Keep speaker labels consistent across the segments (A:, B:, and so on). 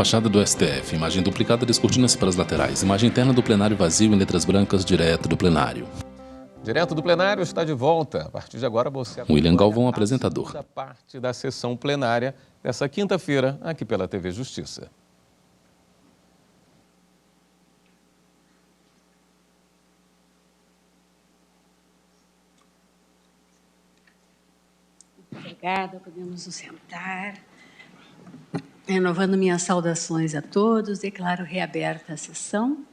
A: Fachada do STF, imagem duplicada descortina-se para as laterais. Imagem interna do plenário vazio em letras brancas, direto do plenário.
B: Direto do plenário está de volta. A partir de agora você
A: William Galvão, apresentador.
B: A segunda parte da sessão plenária dessa quinta-feira, aqui pela TV Justiça.
C: Obrigada, podemos nos sentar. Renovando minhas saudações a todos, declaro reaberta a sessão.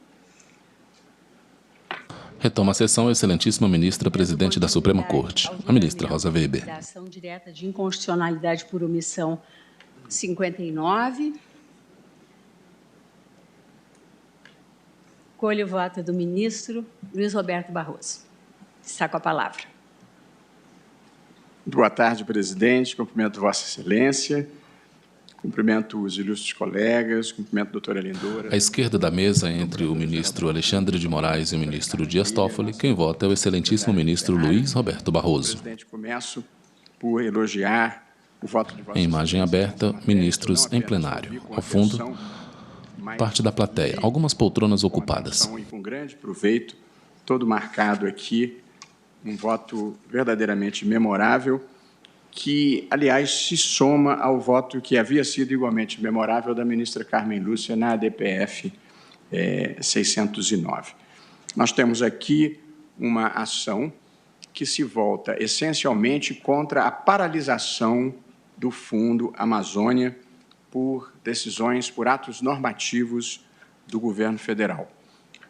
A: Retoma a sessão a excelentíssima ministra presidente da Suprema Corte, a ministra Rosa Weber.
C: Da ação direta de inconstitucionalidade por omissão 59. Colho o voto do ministro Luiz Roberto Barroso. Está com a palavra.
D: Boa tarde, presidente. Cumprimento Vossa Excelência. Cumprimento os ilustres colegas, cumprimento a doutora Lindora.
A: À esquerda da mesa, entre o ministro Alexandre de Moraes e o ministro Dias Toffoli, quem vota é o excelentíssimo ministro Luiz Roberto Barroso.
D: Presidente, começo por elogiar o voto de Vossa
A: Em imagem aberta, ministros em plenário. Ao fundo, parte da plateia, algumas poltronas ocupadas.
D: E com grande proveito, todo marcado aqui, um voto verdadeiramente memorável, que, aliás, se soma ao voto que havia sido igualmente memorável da ministra Carmen Lúcia na ADPF 609. Nós temos aqui uma ação que se volta essencialmente contra a paralisação do Fundo Amazônia por decisões, por atos normativos do governo federal.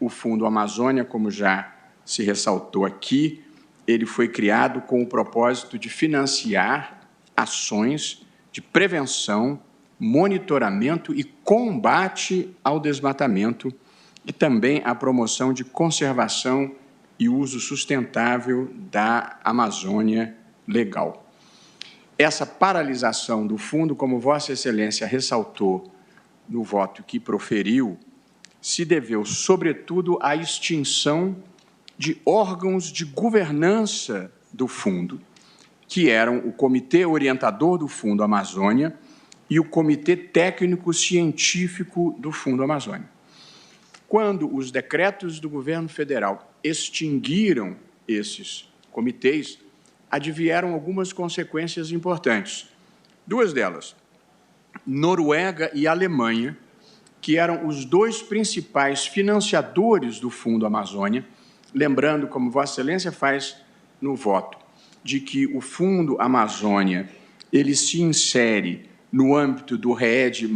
D: O Fundo Amazônia, como já se ressaltou aqui, ele foi criado com o propósito de financiar ações de prevenção, monitoramento e combate ao desmatamento e também a promoção de conservação e uso sustentável da Amazônia legal. Essa paralisação do fundo, como Vossa Excelência ressaltou no voto que proferiu, se deveu, sobretudo, à extinção de órgãos de governança do fundo, que eram o Comitê Orientador do Fundo Amazônia e o Comitê Técnico Científico do Fundo Amazônia. Quando os decretos do governo federal extinguiram esses comitês, advieram algumas consequências importantes. Duas delas, Noruega e Alemanha, que eram os dois principais financiadores do Fundo Amazônia, lembrando, como Vossa Excelência faz no voto, de que o Fundo Amazônia ele se insere no âmbito do REED+,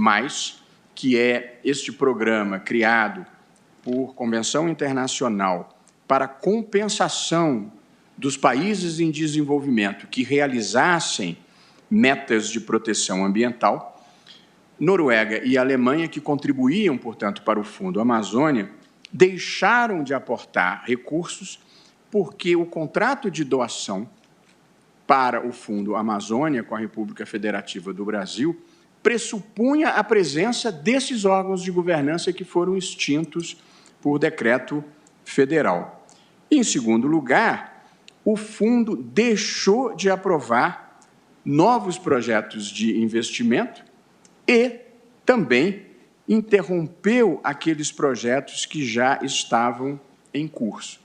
D: que é este programa criado por Convenção Internacional para compensação dos países em desenvolvimento que realizassem metas de proteção ambiental. Noruega e Alemanha, que contribuíam, portanto, para o Fundo Amazônia, deixaram de aportar recursos porque o contrato de doação para o Fundo Amazônia com a República Federativa do Brasil pressupunha a presença desses órgãos de governança que foram extintos por decreto federal. Em segundo lugar, o fundo deixou de aprovar novos projetos de investimento e também interrompeu aqueles projetos que já estavam em curso,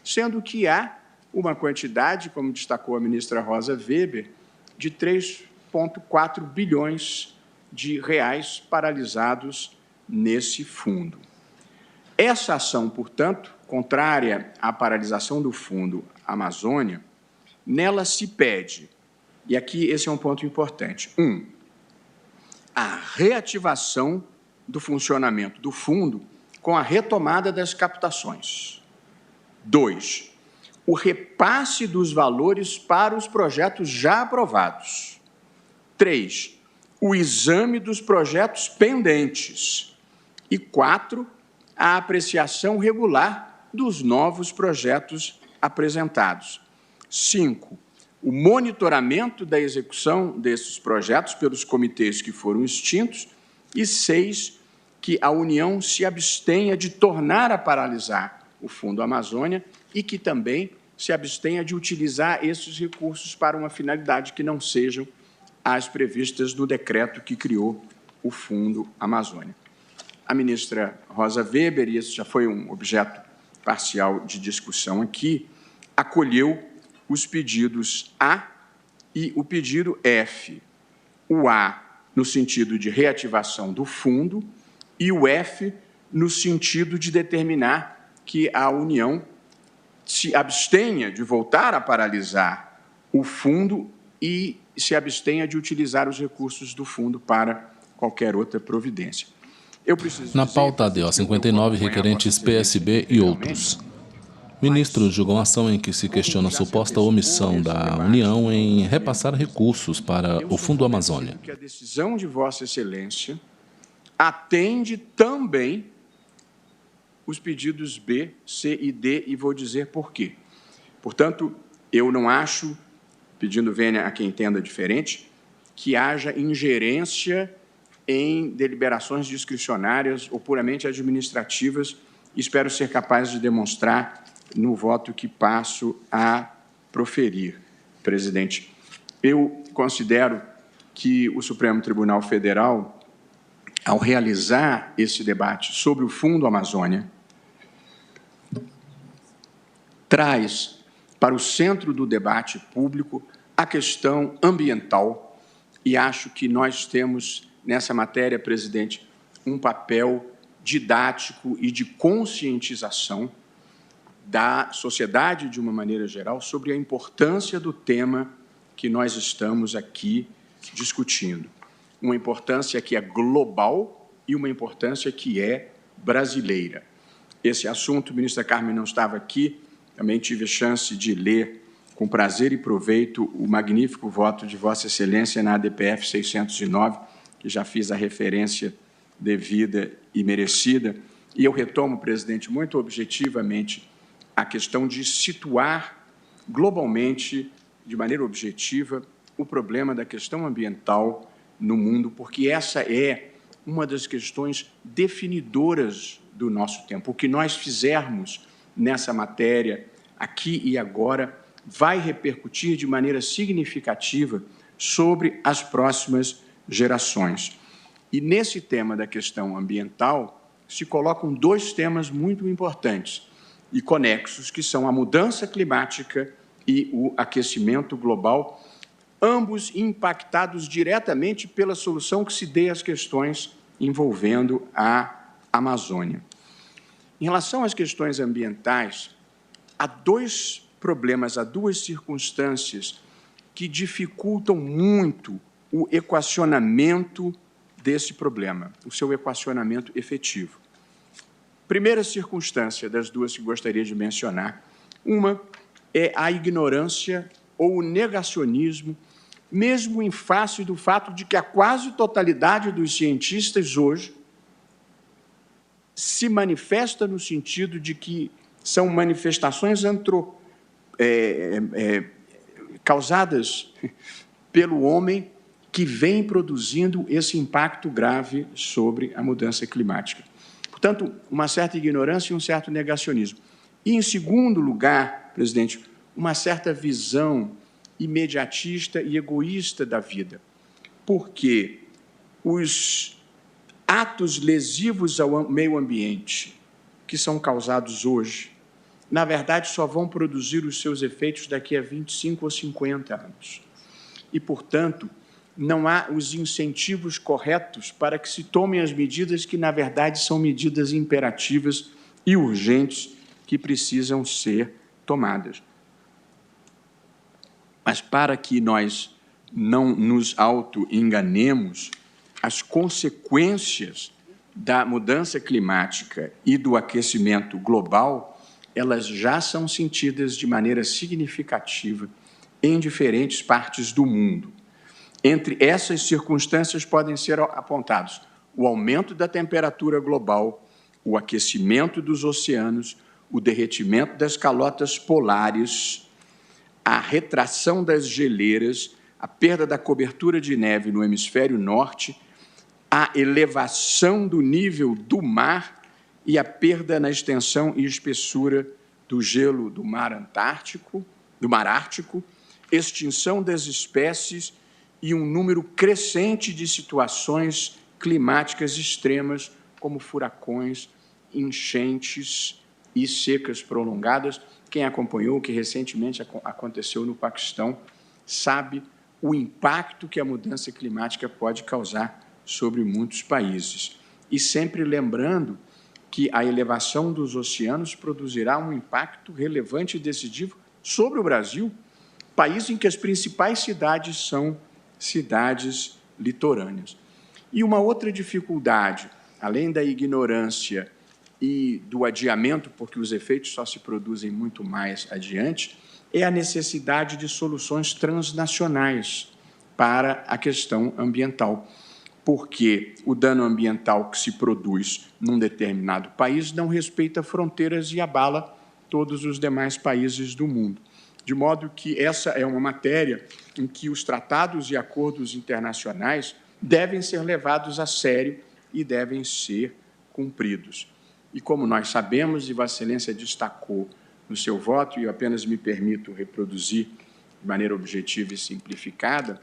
D: sendo que há uma quantidade, como destacou a ministra Rosa Weber, de 3,4 bilhões de reais paralisados nesse fundo. Essa ação, portanto, contrária à paralisação do Fundo Amazônia, nela se pede, e aqui esse é um ponto importante, a reativação do funcionamento do fundo com a retomada das captações. 2, o repasse dos valores para os projetos já aprovados. 3, o exame dos projetos pendentes. E 4, a apreciação regular dos novos projetos apresentados. 5, o monitoramento da execução desses projetos pelos comitês que foram extintos. E 6, que a União se abstenha de tornar a paralisar o Fundo Amazônia e que também se abstenha de utilizar esses recursos para uma finalidade que não sejam as previstas no decreto que criou o Fundo Amazônia. A ministra Rosa Weber, e esse já foi um objeto parcial de discussão aqui, acolheu os pedidos A e o pedido F. O A no sentido de reativação do fundo e o F no sentido de determinar que a União se abstenha de voltar a paralisar o fundo e se abstenha de utilizar os recursos do fundo para qualquer outra providência.
A: Na pauta ADO 59, requerentes PSB e outros. Ministros julgam ação em que se questiona a suposta omissão da União em repassar recursos para o Fundo Amazônia.
D: Que a decisão de Vossa Excelência atende também os pedidos B, C e D, e vou dizer por quê. Portanto, eu não acho, pedindo vênia a quem entenda diferente, que haja ingerência em deliberações discricionárias ou puramente administrativas. Espero ser capaz de demonstrar no voto que passo a proferir, presidente. Eu considero que o Supremo Tribunal Federal, ao realizar esse debate sobre o Fundo Amazônia, traz para o centro do debate público a questão ambiental, e acho que nós temos, nessa matéria, presidente, um papel didático e de conscientização da sociedade, de uma maneira geral, sobre a importância do tema que nós estamos aqui discutindo. Uma importância que é global e uma importância que é brasileira. Esse assunto, a ministra Carmen não estava aqui, também tive a chance de ler com prazer e proveito o magnífico voto de Vossa Excelência na ADPF 609, que já fiz a referência devida e merecida, e eu retomo, presidente, muito objetivamente, a questão de situar globalmente, de maneira objetiva, o problema da questão ambiental no mundo, porque essa é uma das questões definidoras do nosso tempo. O que nós fizermos nessa matéria, aqui e agora, vai repercutir de maneira significativa sobre as próximas gerações. E nesse tema da questão ambiental, se colocam dois temas muito importantes e conexos, que são a mudança climática e o aquecimento global, ambos impactados diretamente pela solução que se dê às questões envolvendo a Amazônia. Em relação às questões ambientais, há dois problemas, há duas circunstâncias que dificultam muito o equacionamento desse problema, o seu equacionamento efetivo. Primeira circunstância das duas que gostaria de mencionar, uma é a ignorância ou o negacionismo, mesmo em face do fato de que a quase totalidade dos cientistas hoje se manifesta no sentido de que são manifestações causadas pelo homem que vem produzindo esse impacto grave sobre a mudança climática. Portanto, uma certa ignorância e um certo negacionismo. E, em segundo lugar, presidente, uma certa visão imediatista e egoísta da vida, porque os atos lesivos ao meio ambiente que são causados hoje, na verdade, só vão produzir os seus efeitos daqui a 25 ou 50 anos. E, portanto, não há os incentivos corretos para que se tomem as medidas que, na verdade, são medidas imperativas e urgentes que precisam ser tomadas. Mas, para que nós não nos auto-enganemos, as consequências da mudança climática e do aquecimento global, elas já são sentidas de maneira significativa em diferentes partes do mundo. Entre essas circunstâncias podem ser apontados o aumento da temperatura global, o aquecimento dos oceanos, o derretimento das calotas polares, a retração das geleiras, a perda da cobertura de neve no hemisfério norte, a elevação do nível do mar e a perda na extensão e espessura do gelo do mar Ártico, extinção das espécies e um número crescente de situações climáticas extremas, como furacões, enchentes e secas prolongadas. Quem acompanhou o que recentemente aconteceu no Paquistão sabe o impacto que a mudança climática pode causar sobre muitos países. E sempre lembrando que a elevação dos oceanos produzirá um impacto relevante e decisivo sobre o Brasil, país em que as principais cidades são cidades litorâneas. E uma outra dificuldade, além da ignorância e do adiamento, porque os efeitos só se produzem muito mais adiante, é a necessidade de soluções transnacionais para a questão ambiental, porque o dano ambiental que se produz num determinado país não respeita fronteiras e abala todos os demais países do mundo. De modo que essa é uma matéria em que os tratados e acordos internacionais devem ser levados a sério e devem ser cumpridos. E como nós sabemos, e Vossa Excelência destacou no seu voto, e eu apenas me permito reproduzir de maneira objetiva e simplificada,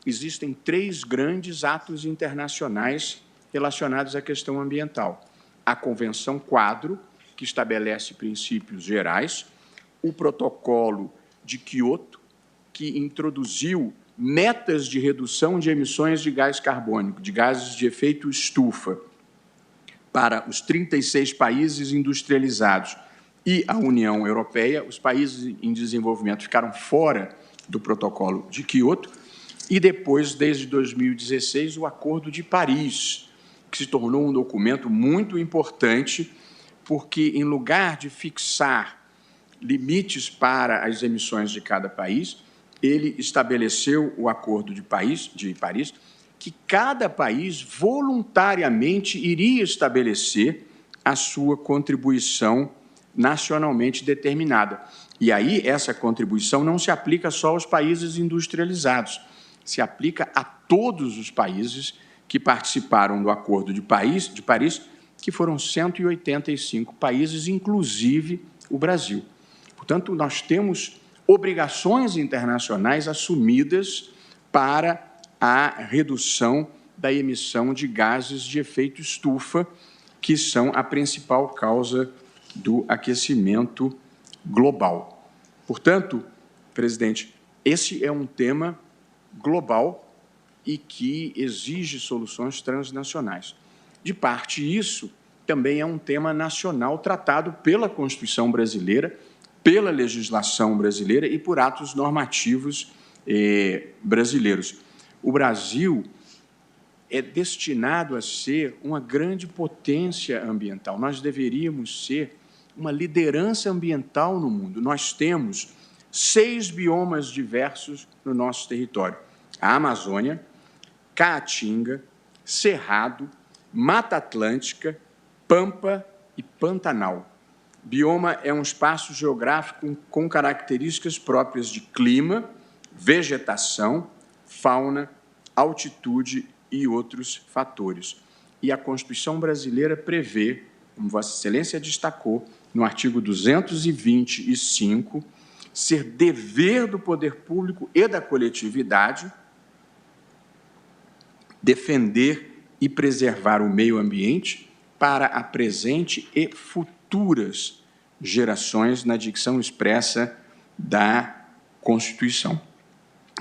D: existem 3 grandes atos internacionais relacionados à questão ambiental. A Convenção Quadro, que estabelece princípios gerais, o Protocolo de Quioto, que introduziu metas de redução de emissões de gás carbônico, de gases de efeito estufa, para os 36 países industrializados e a União Europeia. Os países em desenvolvimento ficaram fora do Protocolo de Quioto, e depois, desde 2016, o Acordo de Paris, que se tornou um documento muito importante, porque, em lugar de fixar limites para as emissões de cada país, ele estabeleceu o Acordo de Paris, que cada país voluntariamente iria estabelecer a sua contribuição nacionalmente determinada. E aí essa contribuição não se aplica só aos países industrializados, se aplica a todos os países que participaram do Acordo de Paris, que foram 185 países, inclusive o Brasil. Portanto, nós temos obrigações internacionais assumidas para a redução da emissão de gases de efeito estufa, que são a principal causa do aquecimento global. Portanto, presidente, esse é um tema global e que exige soluções transnacionais. De parte, isso também é um tema nacional tratado pela Constituição brasileira, pela legislação brasileira e por atos normativos brasileiros. O Brasil é destinado a ser uma grande potência ambiental. Nós deveríamos ser uma liderança ambiental no mundo. Nós temos 6 biomas diversos no nosso território: a Amazônia, Caatinga, Cerrado, Mata Atlântica, Pampa e Pantanal. Bioma é um espaço geográfico com características próprias de clima, vegetação, fauna, altitude e outros fatores. E a Constituição brasileira prevê, como Vossa Excelência destacou, no artigo 225, ser dever do poder público e da coletividade defender e preservar o meio ambiente para a presente e futuras gerações, na dicção expressa da Constituição.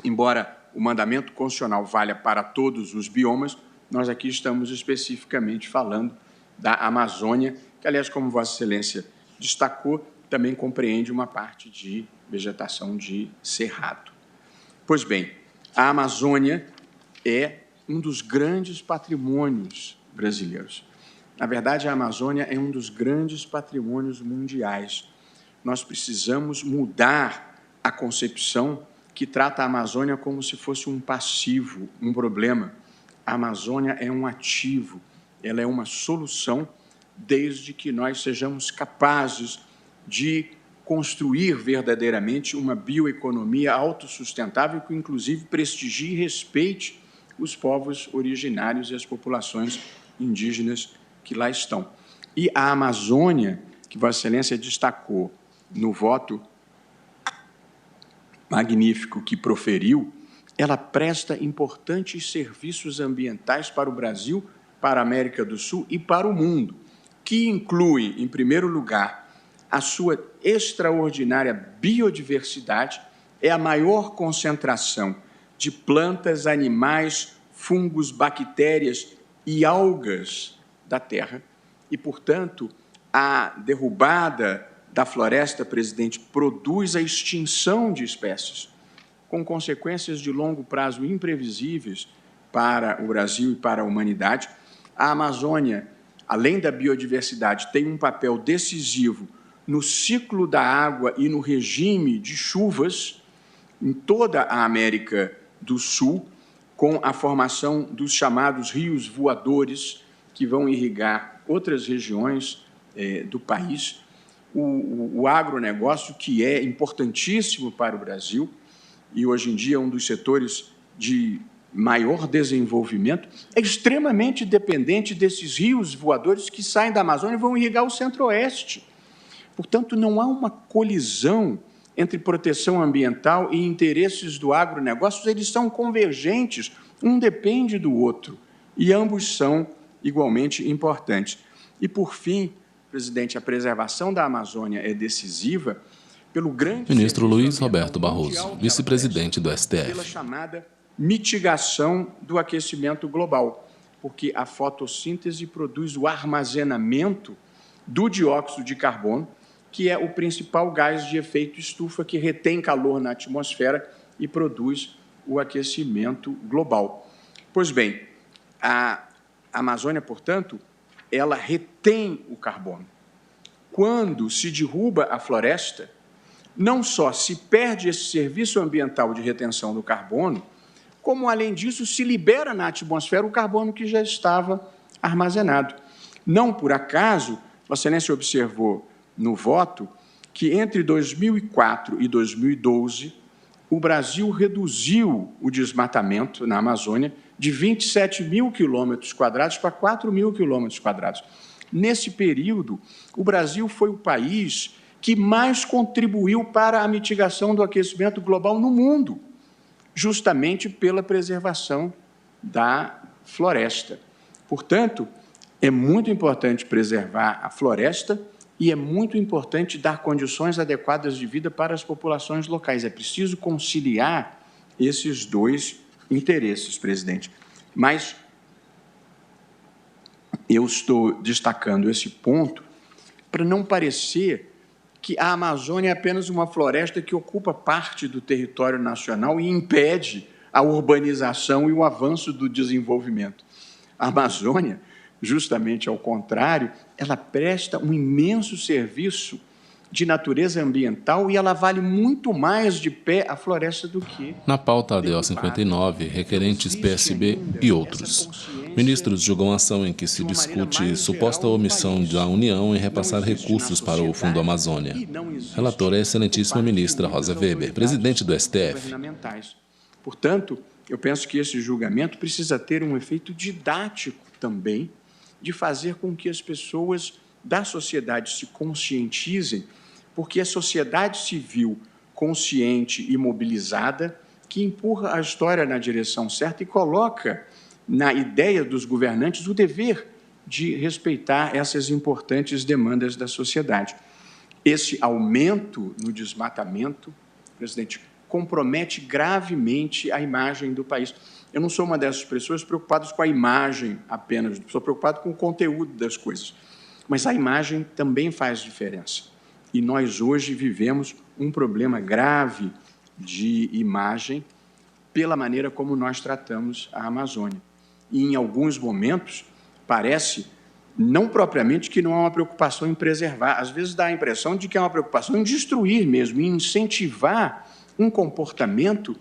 D: Embora o mandamento constitucional valha para todos os biomas, nós aqui estamos especificamente falando da Amazônia, que, aliás, como Vossa Excelência destacou, também compreende uma parte de vegetação de cerrado. Pois bem, a Amazônia é um dos grandes patrimônios brasileiros. Na verdade, a Amazônia é um dos grandes patrimônios mundiais. Nós precisamos mudar a concepção que trata a Amazônia como se fosse um passivo, um problema. A Amazônia é um ativo, ela é uma solução, desde que nós sejamos capazes de construir verdadeiramente uma bioeconomia autossustentável que, inclusive, prestigie e respeite os povos originários e as populações indígenas que lá estão. E a Amazônia, que Vossa Excelência destacou no voto magnífico que proferiu, ela presta importantes serviços ambientais para o Brasil, para a América do Sul e para o mundo, que inclui, em primeiro lugar, a sua extraordinária biodiversidade, é a maior concentração de plantas, animais, fungos, bactérias e algas da Terra. E, portanto, a derrubada da floresta, presidente, produz a extinção de espécies, com consequências de longo prazo imprevisíveis para o Brasil e para a humanidade. A Amazônia, além da biodiversidade, tem um papel decisivo no ciclo da água e no regime de chuvas em toda a América do Sul, com a formação dos chamados rios voadores, que vão irrigar outras regiões do país. O agronegócio, que é importantíssimo para o Brasil, e hoje em dia é um dos setores de maior desenvolvimento, é extremamente dependente desses rios voadores que saem da Amazônia e vão irrigar o Centro-Oeste. Portanto, não há uma colisão entre proteção ambiental e interesses do agronegócio, eles são convergentes, um depende do outro, e ambos são igualmente importantes. E, por fim, presidente, a preservação da Amazônia é decisiva pelo grande...
A: Ministro Luiz Roberto Barroso, vice-presidente do STF.
D: Pela chamada mitigação do aquecimento global, porque a fotossíntese produz o armazenamento do dióxido de carbono, que é o principal gás de efeito estufa que retém calor na atmosfera e produz o aquecimento global. Pois bem, a Amazônia, portanto, ela retém o carbono. Quando se derruba a floresta, não só se perde esse serviço ambiental de retenção do carbono, como, além disso, se libera na atmosfera o carbono que já estava armazenado. Não por acaso, Vossa Excelência observou no voto que, entre 2004 e 2012, o Brasil reduziu o desmatamento na Amazônia de 27 mil quilômetros quadrados para 4 mil quilômetros quadrados. Nesse período, o Brasil foi o país que mais contribuiu para a mitigação do aquecimento global no mundo, justamente pela preservação da floresta. Portanto, é muito importante preservar a floresta e é muito importante dar condições adequadas de vida para as populações locais. É preciso conciliar esses dois interesses, presidente. Mas eu estou destacando esse ponto para não parecer que a Amazônia é apenas uma floresta que ocupa parte do território nacional e impede a urbanização e o avanço do desenvolvimento. A Amazônia, justamente ao contrário, ela presta um imenso serviço de natureza ambiental e ela vale muito mais de pé a floresta do que...
A: Na pauta ADO 59, requerentes PSB e outros. Ministros julgam ação em que se discute suposta omissão da União em repassar recursos para o Fundo Amazônia. Relatora é a excelentíssima ministra Rosa Weber, presidente do STF.
D: Portanto, eu penso que esse julgamento precisa ter um efeito didático também, de fazer com que as pessoas da sociedade se conscientizem, porque é a sociedade civil consciente e mobilizada que empurra a história na direção certa e coloca na ideia dos governantes o dever de respeitar essas importantes demandas da sociedade. Esse aumento no desmatamento, presidente, compromete gravemente a imagem do país. Eu não sou uma dessas pessoas preocupadas com a imagem apenas, sou preocupado com o conteúdo das coisas. Mas a imagem também faz diferença. E nós hoje vivemos um problema grave de imagem pela maneira como nós tratamos a Amazônia. E, em alguns momentos, parece, não propriamente que não há uma preocupação em preservar, às vezes dá a impressão de que há uma preocupação em destruir mesmo, em incentivar um comportamento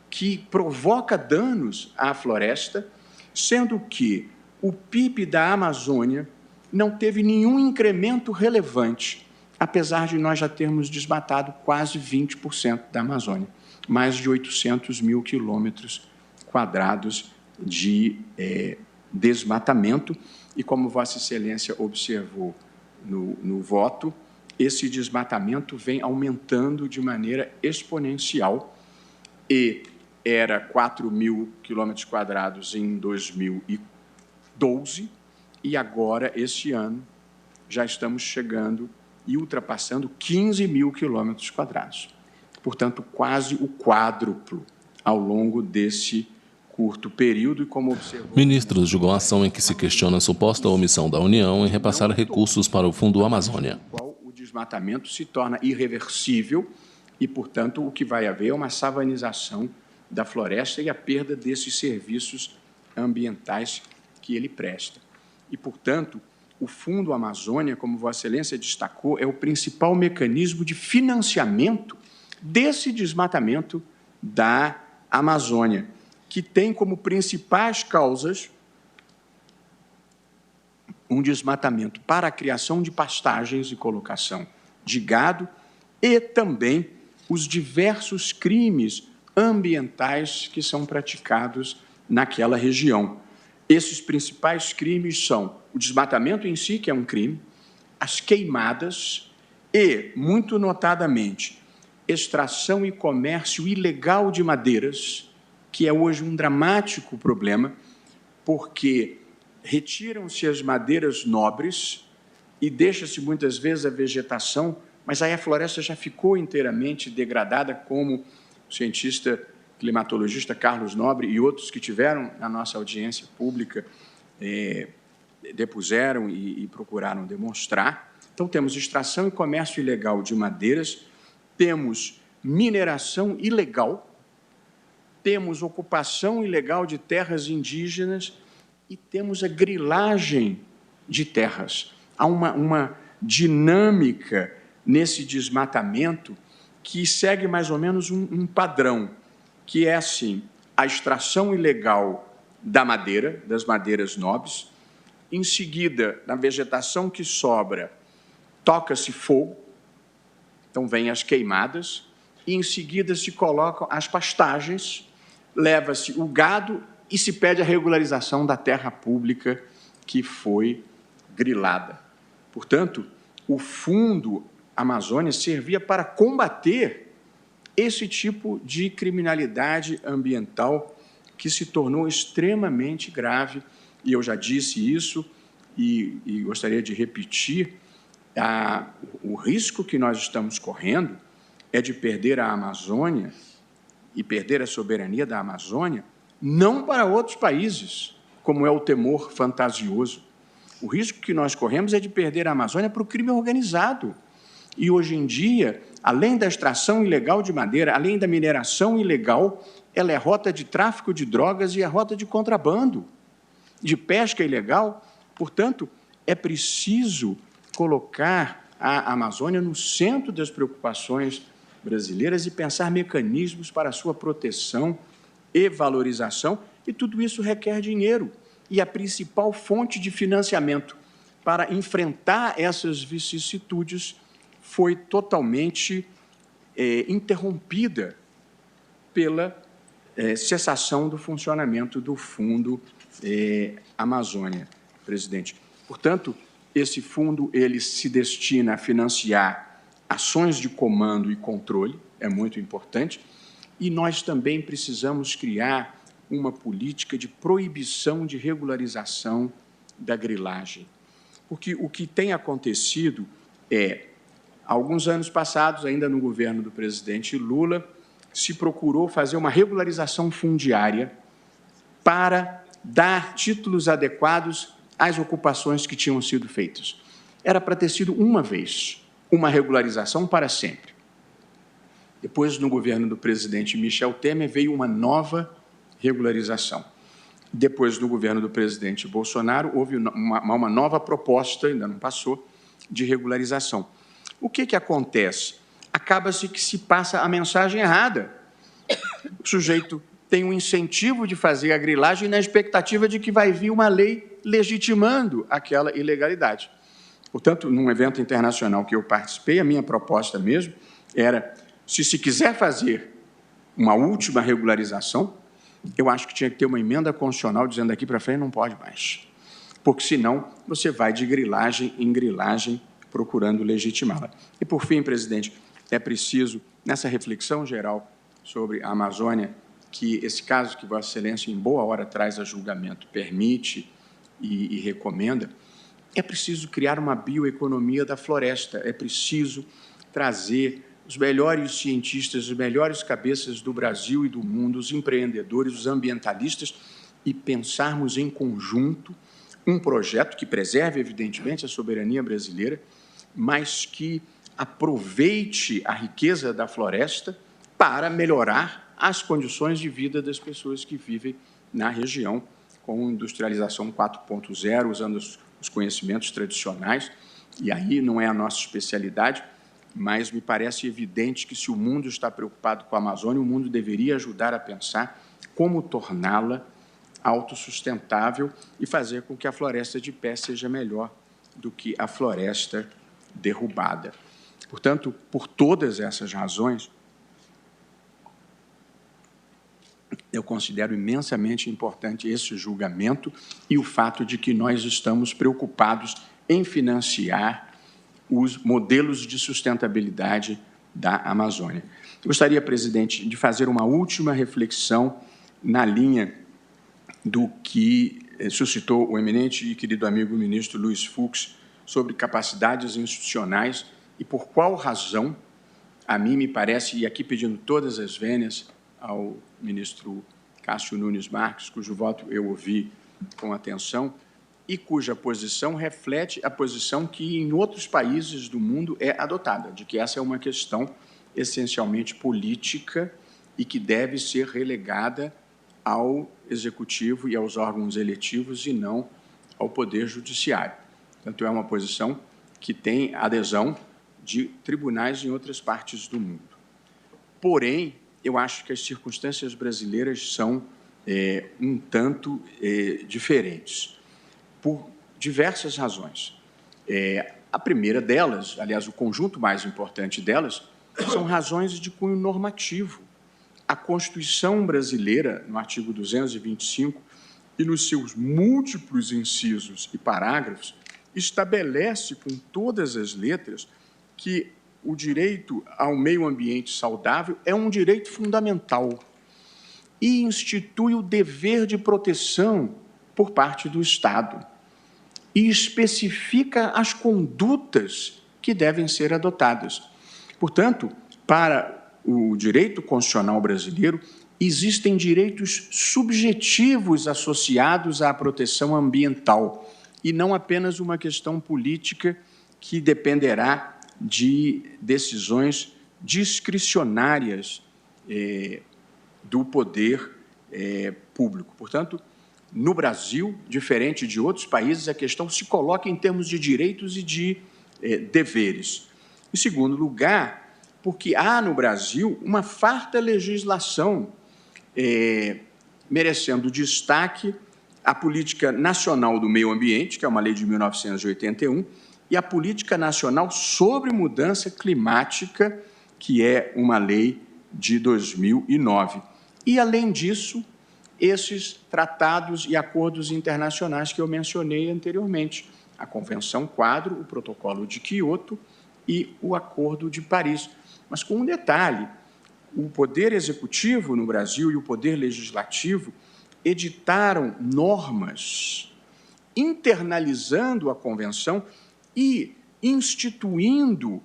D: que provoca danos à floresta, sendo que o PIB da Amazônia não teve nenhum incremento relevante, apesar de nós já termos desmatado quase 20% da Amazônia, mais de 800 mil quilômetros quadrados de desmatamento, e como Vossa Excelência observou no voto, esse desmatamento vem aumentando de maneira exponencial e era 4.000 quilômetros quadrados em 2012 e agora, esse ano, já estamos chegando e ultrapassando 15.000 quilômetros quadrados. Portanto, quase o quádruplo ao longo desse curto período e como observou...
A: Ministros julgam a ação em que se questiona a suposta omissão da União em repassar recursos para o Fundo Amazônia.
D: O desmatamento se torna irreversível e, portanto, o que vai haver é uma savanização da floresta e a perda desses serviços ambientais que ele presta. E, portanto, o Fundo Amazônia, como Vossa Excelência destacou, é o principal mecanismo de financiamento desse desmatamento da Amazônia, que tem como principais causas um desmatamento para a criação de pastagens e colocação de gado e também os diversos crimes ambientais que são praticados naquela região. Esses principais crimes são o desmatamento em si, que é um crime, as queimadas e, muito notadamente, extração e comércio ilegal de madeiras, que é hoje um dramático problema, porque retiram-se as madeiras nobres e deixa-se muitas vezes a vegetação, mas aí a floresta já ficou inteiramente degradada, como o cientista climatologista Carlos Nobre e outros que tiveram na nossa audiência pública depuseram e procuraram demonstrar. Então, temos extração e comércio ilegal de madeiras, temos mineração ilegal, temos ocupação ilegal de terras indígenas e temos a grilagem de terras. Há uma dinâmica nesse desmatamento que segue mais ou menos um padrão, que é, assim, a extração ilegal da madeira, das madeiras nobres, em seguida, na vegetação que sobra, toca-se fogo, então vêm as queimadas, e em seguida se colocam as pastagens, leva-se o gado e se pede a regularização da terra pública que foi grilada. Portanto, o Fundo Amazônia servia para combater esse tipo de criminalidade ambiental que se tornou extremamente grave, e eu já disse isso e gostaria de repetir, o risco que nós estamos correndo é de perder a Amazônia e perder a soberania da Amazônia não para outros países, como é o temor fantasioso. O risco que nós corremos é de perder a Amazônia para o crime organizado. E, hoje em dia, além da extração ilegal de madeira, além da mineração ilegal, ela é rota de tráfico de drogas e é rota de contrabando, de pesca ilegal. Portanto, é preciso colocar a Amazônia no centro das preocupações brasileiras e pensar mecanismos para a sua proteção e valorização, e tudo isso requer dinheiro. E a principal fonte de financiamento para enfrentar essas vicissitudes foi totalmente interrompida pela cessação do funcionamento do Fundo Amazônia, presidente. Portanto, esse fundo ele se destina a financiar ações de comando e controle, é muito importante, e nós também precisamos criar uma política de proibição de regularização da grilagem. Porque o que tem acontecido é, alguns anos passados, ainda no governo do presidente Lula, se procurou fazer uma regularização fundiária para dar títulos adequados às ocupações que tinham sido feitas. Era para ter sido uma vez, uma regularização para sempre. Depois, no governo do presidente Michel Temer, veio uma nova regularização. Depois, no governo do presidente Bolsonaro, houve uma nova proposta, ainda não passou, de regularização. O que acontece? Acaba-se que se passa a mensagem errada. O sujeito tem um incentivo de fazer a grilagem na expectativa de que vai vir uma lei legitimando aquela ilegalidade. Portanto, num evento internacional que eu participei, a minha proposta mesmo era, se quiser fazer uma última regularização, eu acho que tinha que ter uma emenda constitucional dizendo daqui para frente não pode mais, porque senão você vai de grilagem em grilagem procurando legitimá-la. E, por fim, presidente, é preciso, nessa reflexão geral sobre a Amazônia que esse caso que Vossa Excelência, em boa hora, traz a julgamento, permite e recomenda, é preciso criar uma bioeconomia da floresta, é preciso trazer os melhores cientistas, as melhores cabeças do Brasil e do mundo, os empreendedores, os ambientalistas, e pensarmos em conjunto um projeto que preserve, evidentemente, a soberania brasileira, mas que aproveite a riqueza da floresta para melhorar as condições de vida das pessoas que vivem na região, com industrialização 4.0, usando os conhecimentos tradicionais, e aí não é a nossa especialidade, mas me parece evidente que, se o mundo está preocupado com a Amazônia, o mundo deveria ajudar a pensar como torná-la autossustentável e fazer com que a floresta de pé seja melhor do que a floresta derrubada. Portanto, por todas essas razões, eu considero imensamente importante esse julgamento e o fato de que nós estamos preocupados em financiar os modelos de sustentabilidade da Amazônia. Gostaria, presidente, de fazer uma última reflexão na linha do que suscitou o eminente e querido amigo ministro Luiz Fux sobre capacidades institucionais e por qual razão, a mim me parece, e aqui pedindo todas as vênias ao ministro Cássio Nunes Marques, cujo voto eu ouvi com atenção, e cuja posição reflete a posição que em outros países do mundo é adotada, de que essa é uma questão essencialmente política e que deve ser relegada ao Executivo e aos órgãos eletivos e não ao Poder Judiciário. Portanto, é uma posição que tem adesão de tribunais em outras partes do mundo. Porém, eu acho que as circunstâncias brasileiras são um tanto diferentes, por diversas razões. A primeira delas, aliás, o conjunto mais importante delas, são razões de cunho normativo. A Constituição brasileira, no artigo 225, e nos seus múltiplos incisos e parágrafos, estabelece com todas as letras que o direito ao meio ambiente saudável é um direito fundamental e institui o dever de proteção por parte do Estado e especifica as condutas que devem ser adotadas. Portanto, para o direito constitucional brasileiro, existem direitos subjetivos associados à proteção ambiental e não apenas uma questão política que dependerá de decisões discricionárias do poder público. Portanto, no Brasil, diferente de outros países, a questão se coloca em termos de direitos e de deveres. Em segundo lugar, porque há no Brasil uma farta legislação merecendo destaque a Política Nacional do Meio Ambiente, que é uma lei de 1981, e a Política Nacional sobre Mudança Climática, que é uma lei de 2009. E, além disso, esses tratados e acordos internacionais que eu mencionei anteriormente, a Convenção Quadro, o Protocolo de Quioto e o Acordo de Paris. Mas com um detalhe, o Poder Executivo no Brasil e o Poder Legislativo editaram normas internalizando a Convenção e instituindo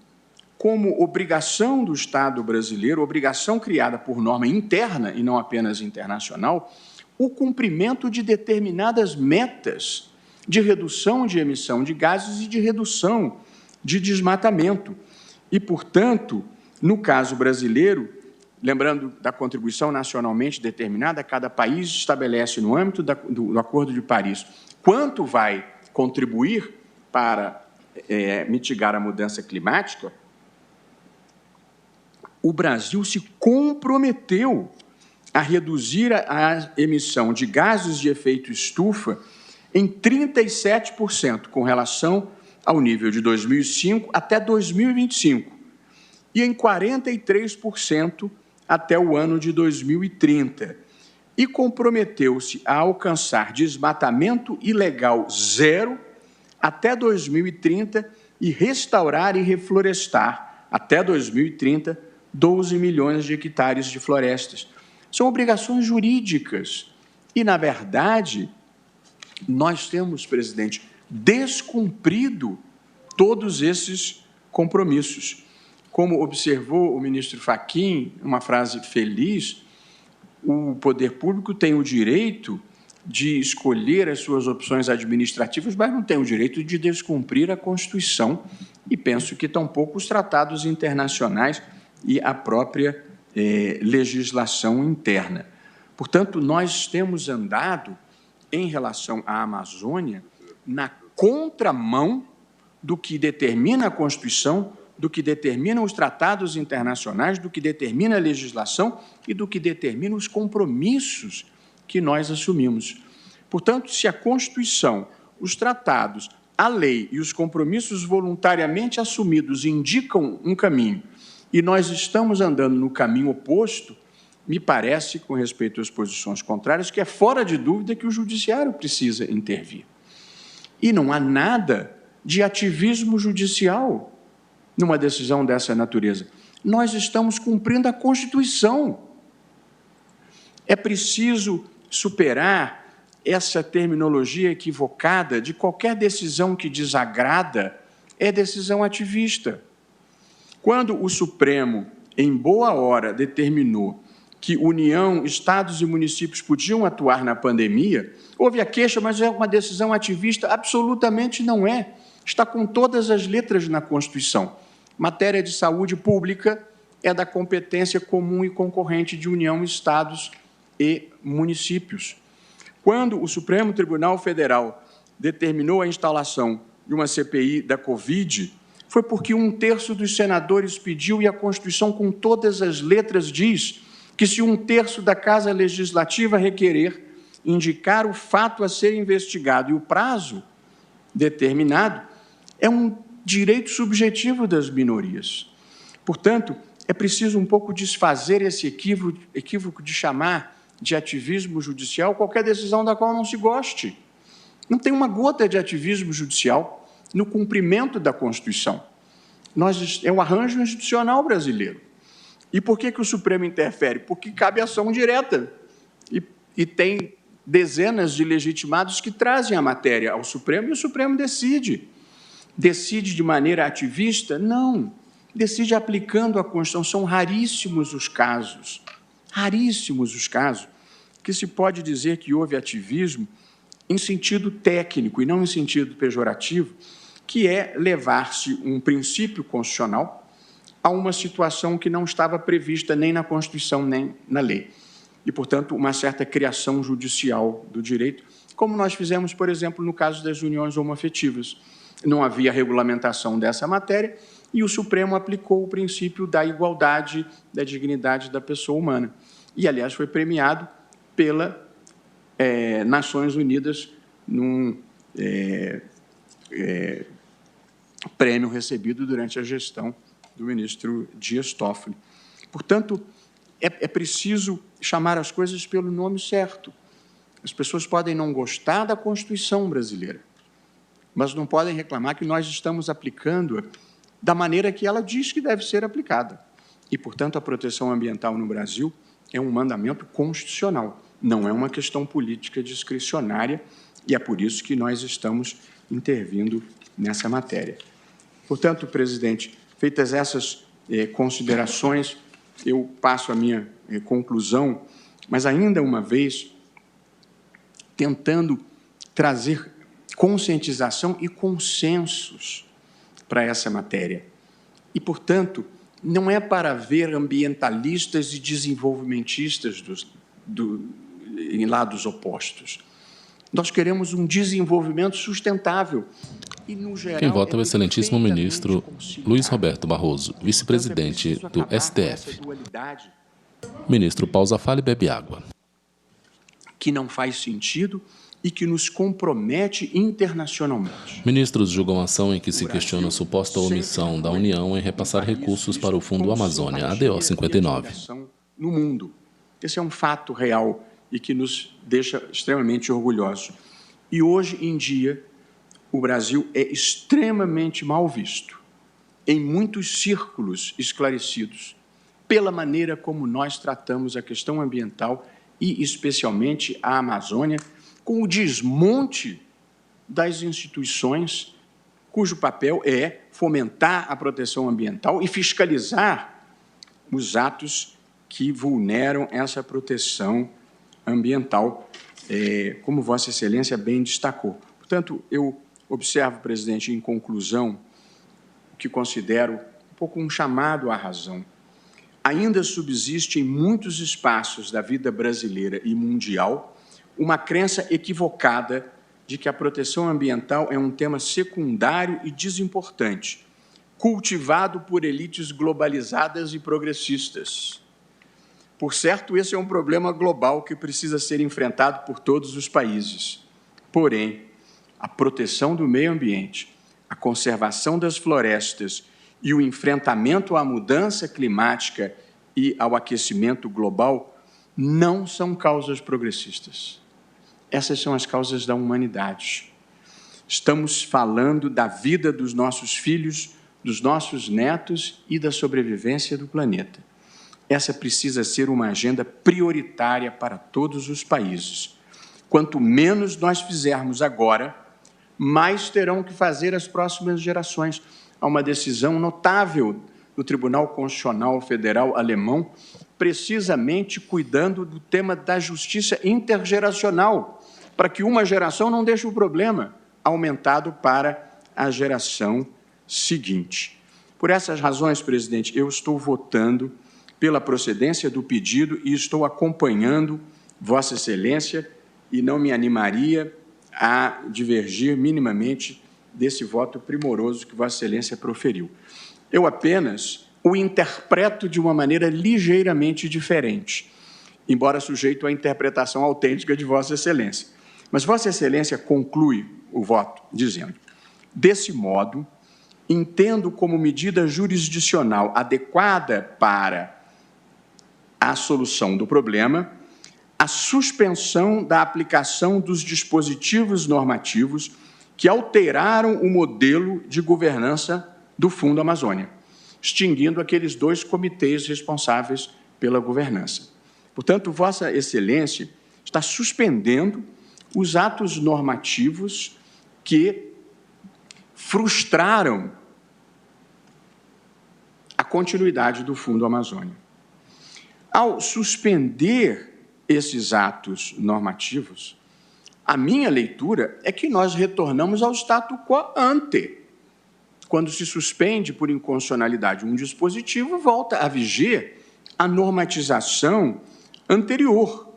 D: como obrigação do Estado brasileiro, obrigação criada por norma interna e não apenas internacional, o cumprimento de determinadas metas de redução de emissão de gases e de redução de desmatamento. E, portanto, no caso brasileiro, lembrando da contribuição nacionalmente determinada, cada país estabelece, no âmbito do Acordo de Paris, quanto vai contribuir para mitigar a mudança climática. O Brasil se comprometeu a reduzir a emissão de gases de efeito estufa em 37% com relação ao nível de 2005 até 2025 e em 43% até o ano de 2030, e comprometeu-se a alcançar desmatamento ilegal zero até 2030 e restaurar e reflorestar até 2030 12 milhões de hectares de florestas. São obrigações jurídicas. E, na verdade, nós temos, presidente, descumprido todos esses compromissos. Como observou o ministro Fachin, uma frase feliz, o poder público tem o direito de escolher as suas opções administrativas, mas não tem o direito de descumprir a Constituição, e penso que tampouco os tratados internacionais e a própria legislação interna. Portanto, nós temos andado, em relação à Amazônia, na contramão do que determina a Constituição, do que determinam os tratados internacionais, do que determina a legislação e do que determinam os compromissos que nós assumimos. Portanto, se a Constituição, os tratados, a lei e os compromissos voluntariamente assumidos indicam um caminho e nós estamos andando no caminho oposto, me parece, com respeito às posições contrárias, que é fora de dúvida que o Judiciário precisa intervir. E não há nada de ativismo judicial numa decisão dessa natureza. Nós estamos cumprindo a Constituição. É preciso superar essa terminologia equivocada de qualquer decisão que desagrada é decisão ativista. Quando o Supremo, em boa hora, determinou que União, estados e municípios podiam atuar na pandemia, houve a queixa, mas é uma decisão ativista? Absolutamente não é. Está com todas as letras na Constituição. Matéria de saúde pública é da competência comum e concorrente de União, estados e municípios. Quando o Supremo Tribunal Federal determinou a instalação de uma CPI da Covid, foi porque 1/3 dos senadores pediu, e a Constituição, com todas as letras, diz que se 1/3 da Casa Legislativa requerer, indicar o fato a ser investigado e o prazo determinado, é um direito subjetivo das minorias. Portanto, é preciso um pouco desfazer esse equívoco de chamar de ativismo judicial qualquer decisão da qual não se goste. Não tem uma gota de ativismo judicial no cumprimento da Constituição. É um arranjo institucional brasileiro. E por que o Supremo interfere? Porque cabe ação direta. E tem dezenas de legitimados que trazem a matéria ao Supremo e o Supremo decide. Decide de maneira ativista? Não. Decide aplicando a Constituição. São raríssimos os casos que se pode dizer que houve ativismo em sentido técnico e não em sentido pejorativo, que é levar-se um princípio constitucional a uma situação que não estava prevista nem na Constituição nem na lei. E, portanto, uma certa criação judicial do direito, como nós fizemos, por exemplo, no caso das uniões homoafetivas. Não havia regulamentação dessa matéria e o Supremo aplicou o princípio da igualdade, da dignidade da pessoa humana. E, aliás, foi premiado pela Nações Unidas num prêmio recebido durante a gestão do ministro Dias Toffoli. Portanto, é preciso chamar as coisas pelo nome certo. As pessoas podem não gostar da Constituição brasileira, mas não podem reclamar que nós estamos aplicando-a da maneira que ela diz que deve ser aplicada. E, portanto, a proteção ambiental no Brasil é um mandamento constitucional, não é uma questão política discricionária, e é por isso que nós estamos intervindo nessa matéria. Portanto, presidente, feitas essas considerações, eu passo a minha conclusão, mas ainda uma vez tentando trazer conscientização e consensos para essa matéria. E, portanto, não é para ver ambientalistas e desenvolvimentistas em lados opostos. Nós queremos um desenvolvimento sustentável. E, no geral,
A: quem vota é o excelentíssimo ministro Luiz Roberto Barroso, vice-presidente do STF. Ministro, pausa, fala e bebe água.
D: Que não faz sentido e que nos compromete internacionalmente.
A: Ministros julgam ação em que se questiona a suposta omissão da União em repassar recursos para o Fundo Amazônia, ADO 59.
D: No mundo. Esse é um fato real e que nos deixa extremamente orgulhosos. E hoje em dia, o Brasil é extremamente mal visto em muitos círculos esclarecidos pela maneira como nós tratamos a questão ambiental e, especialmente, a Amazônia, com o desmonte das instituições cujo papel é fomentar a proteção ambiental e fiscalizar os atos que vulneram essa proteção ambiental, como Vossa Excelência bem destacou. Portanto, eu observo, presidente, em conclusão, o que considero um pouco um chamado à razão. Ainda subsiste em muitos espaços da vida brasileira e mundial uma crença equivocada de que a proteção ambiental é um tema secundário e desimportante, cultivado por elites globalizadas e progressistas. Por certo, esse é um problema global que precisa ser enfrentado por todos os países. Porém, a proteção do meio ambiente, a conservação das florestas e o enfrentamento à mudança climática e ao aquecimento global não são causas progressistas. Essas são as causas da humanidade. Estamos falando da vida dos nossos filhos, dos nossos netos e da sobrevivência do planeta. Essa precisa ser uma agenda prioritária para todos os países. Quanto menos nós fizermos agora, mais terão que fazer as próximas gerações. Há uma decisão notável do Tribunal Constitucional Federal alemão, precisamente cuidando do tema da justiça intergeracional, para que uma geração não deixe o problema aumentado para a geração seguinte. Por essas razões, presidente, eu estou votando pela procedência do pedido e estou acompanhando Vossa Excelência e não me animaria a divergir minimamente desse voto primoroso que Vossa Excelência proferiu. Eu apenas o interpreto de uma maneira ligeiramente diferente, embora sujeito à interpretação autêntica de Vossa Excelência. Mas Vossa Excelência conclui o voto dizendo: desse modo, entendo como medida jurisdicional adequada para a solução do problema a suspensão da aplicação dos dispositivos normativos que alteraram o modelo de governança do Fundo Amazônia, extinguindo aqueles 2 comitês responsáveis pela governança. Portanto, Vossa Excelência está suspendendo os atos normativos que frustraram a continuidade do Fundo Amazônia. Ao suspender esses atos normativos, a minha leitura é que nós retornamos ao status quo ante. Quando se suspende por inconstitucionalidade um dispositivo, volta a viger a normatização anterior.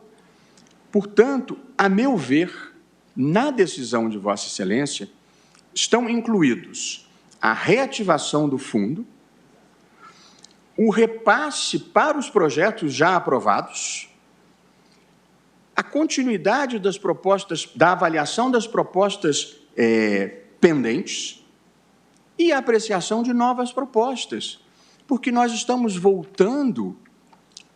D: Portanto, a meu ver, na decisão de Vossa Excelência, estão incluídos a reativação do fundo, o repasse para os projetos já aprovados, a continuidade das propostas, da avaliação das propostas pendentes e a apreciação de novas propostas, porque nós estamos voltando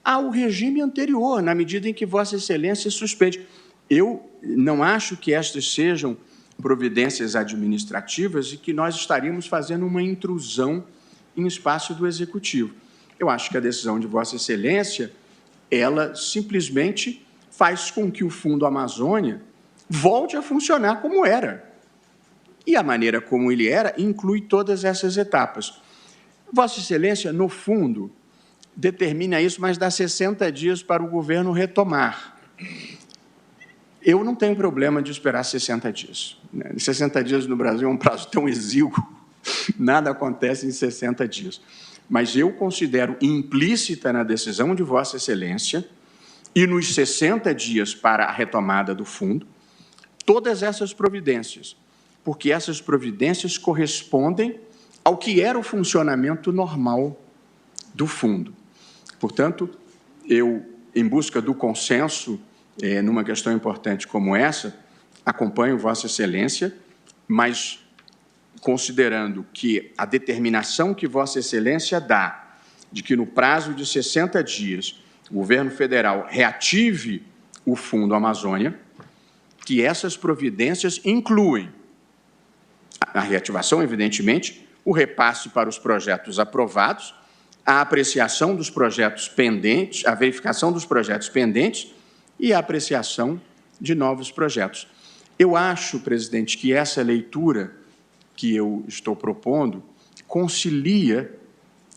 D: ao regime anterior, na medida em que Vossa Excelência suspende. Eu não acho que estas sejam providências administrativas e que nós estaríamos fazendo uma intrusão em espaço do Executivo. Eu acho que a decisão de Vossa Excelência, ela simplesmente faz com que o Fundo Amazônia volte a funcionar como era. E a maneira como ele era inclui todas essas etapas. Vossa Excelência, no fundo, determina isso, mas dá 60 dias para o governo retomar. Eu não tenho problema de esperar 60 dias. 60 dias no Brasil é um prazo tão exíguo, nada acontece em 60 dias. Mas eu considero implícita na decisão de Vossa Excelência e nos 60 dias para a retomada do fundo, todas essas providências, porque essas providências correspondem ao que era o funcionamento normal do fundo. Portanto, eu, em busca do consenso, numa questão importante como essa, acompanho Vossa Excelência, mas considerando que a determinação que Vossa Excelência dá de que no prazo de 60 dias o governo federal reative o Fundo Amazônia, que essas providências incluem a reativação, evidentemente, o repasse para os projetos aprovados, a apreciação dos projetos pendentes, a verificação dos projetos pendentes e a apreciação de novos projetos. Eu acho, presidente, que essa leitura que eu estou propondo concilia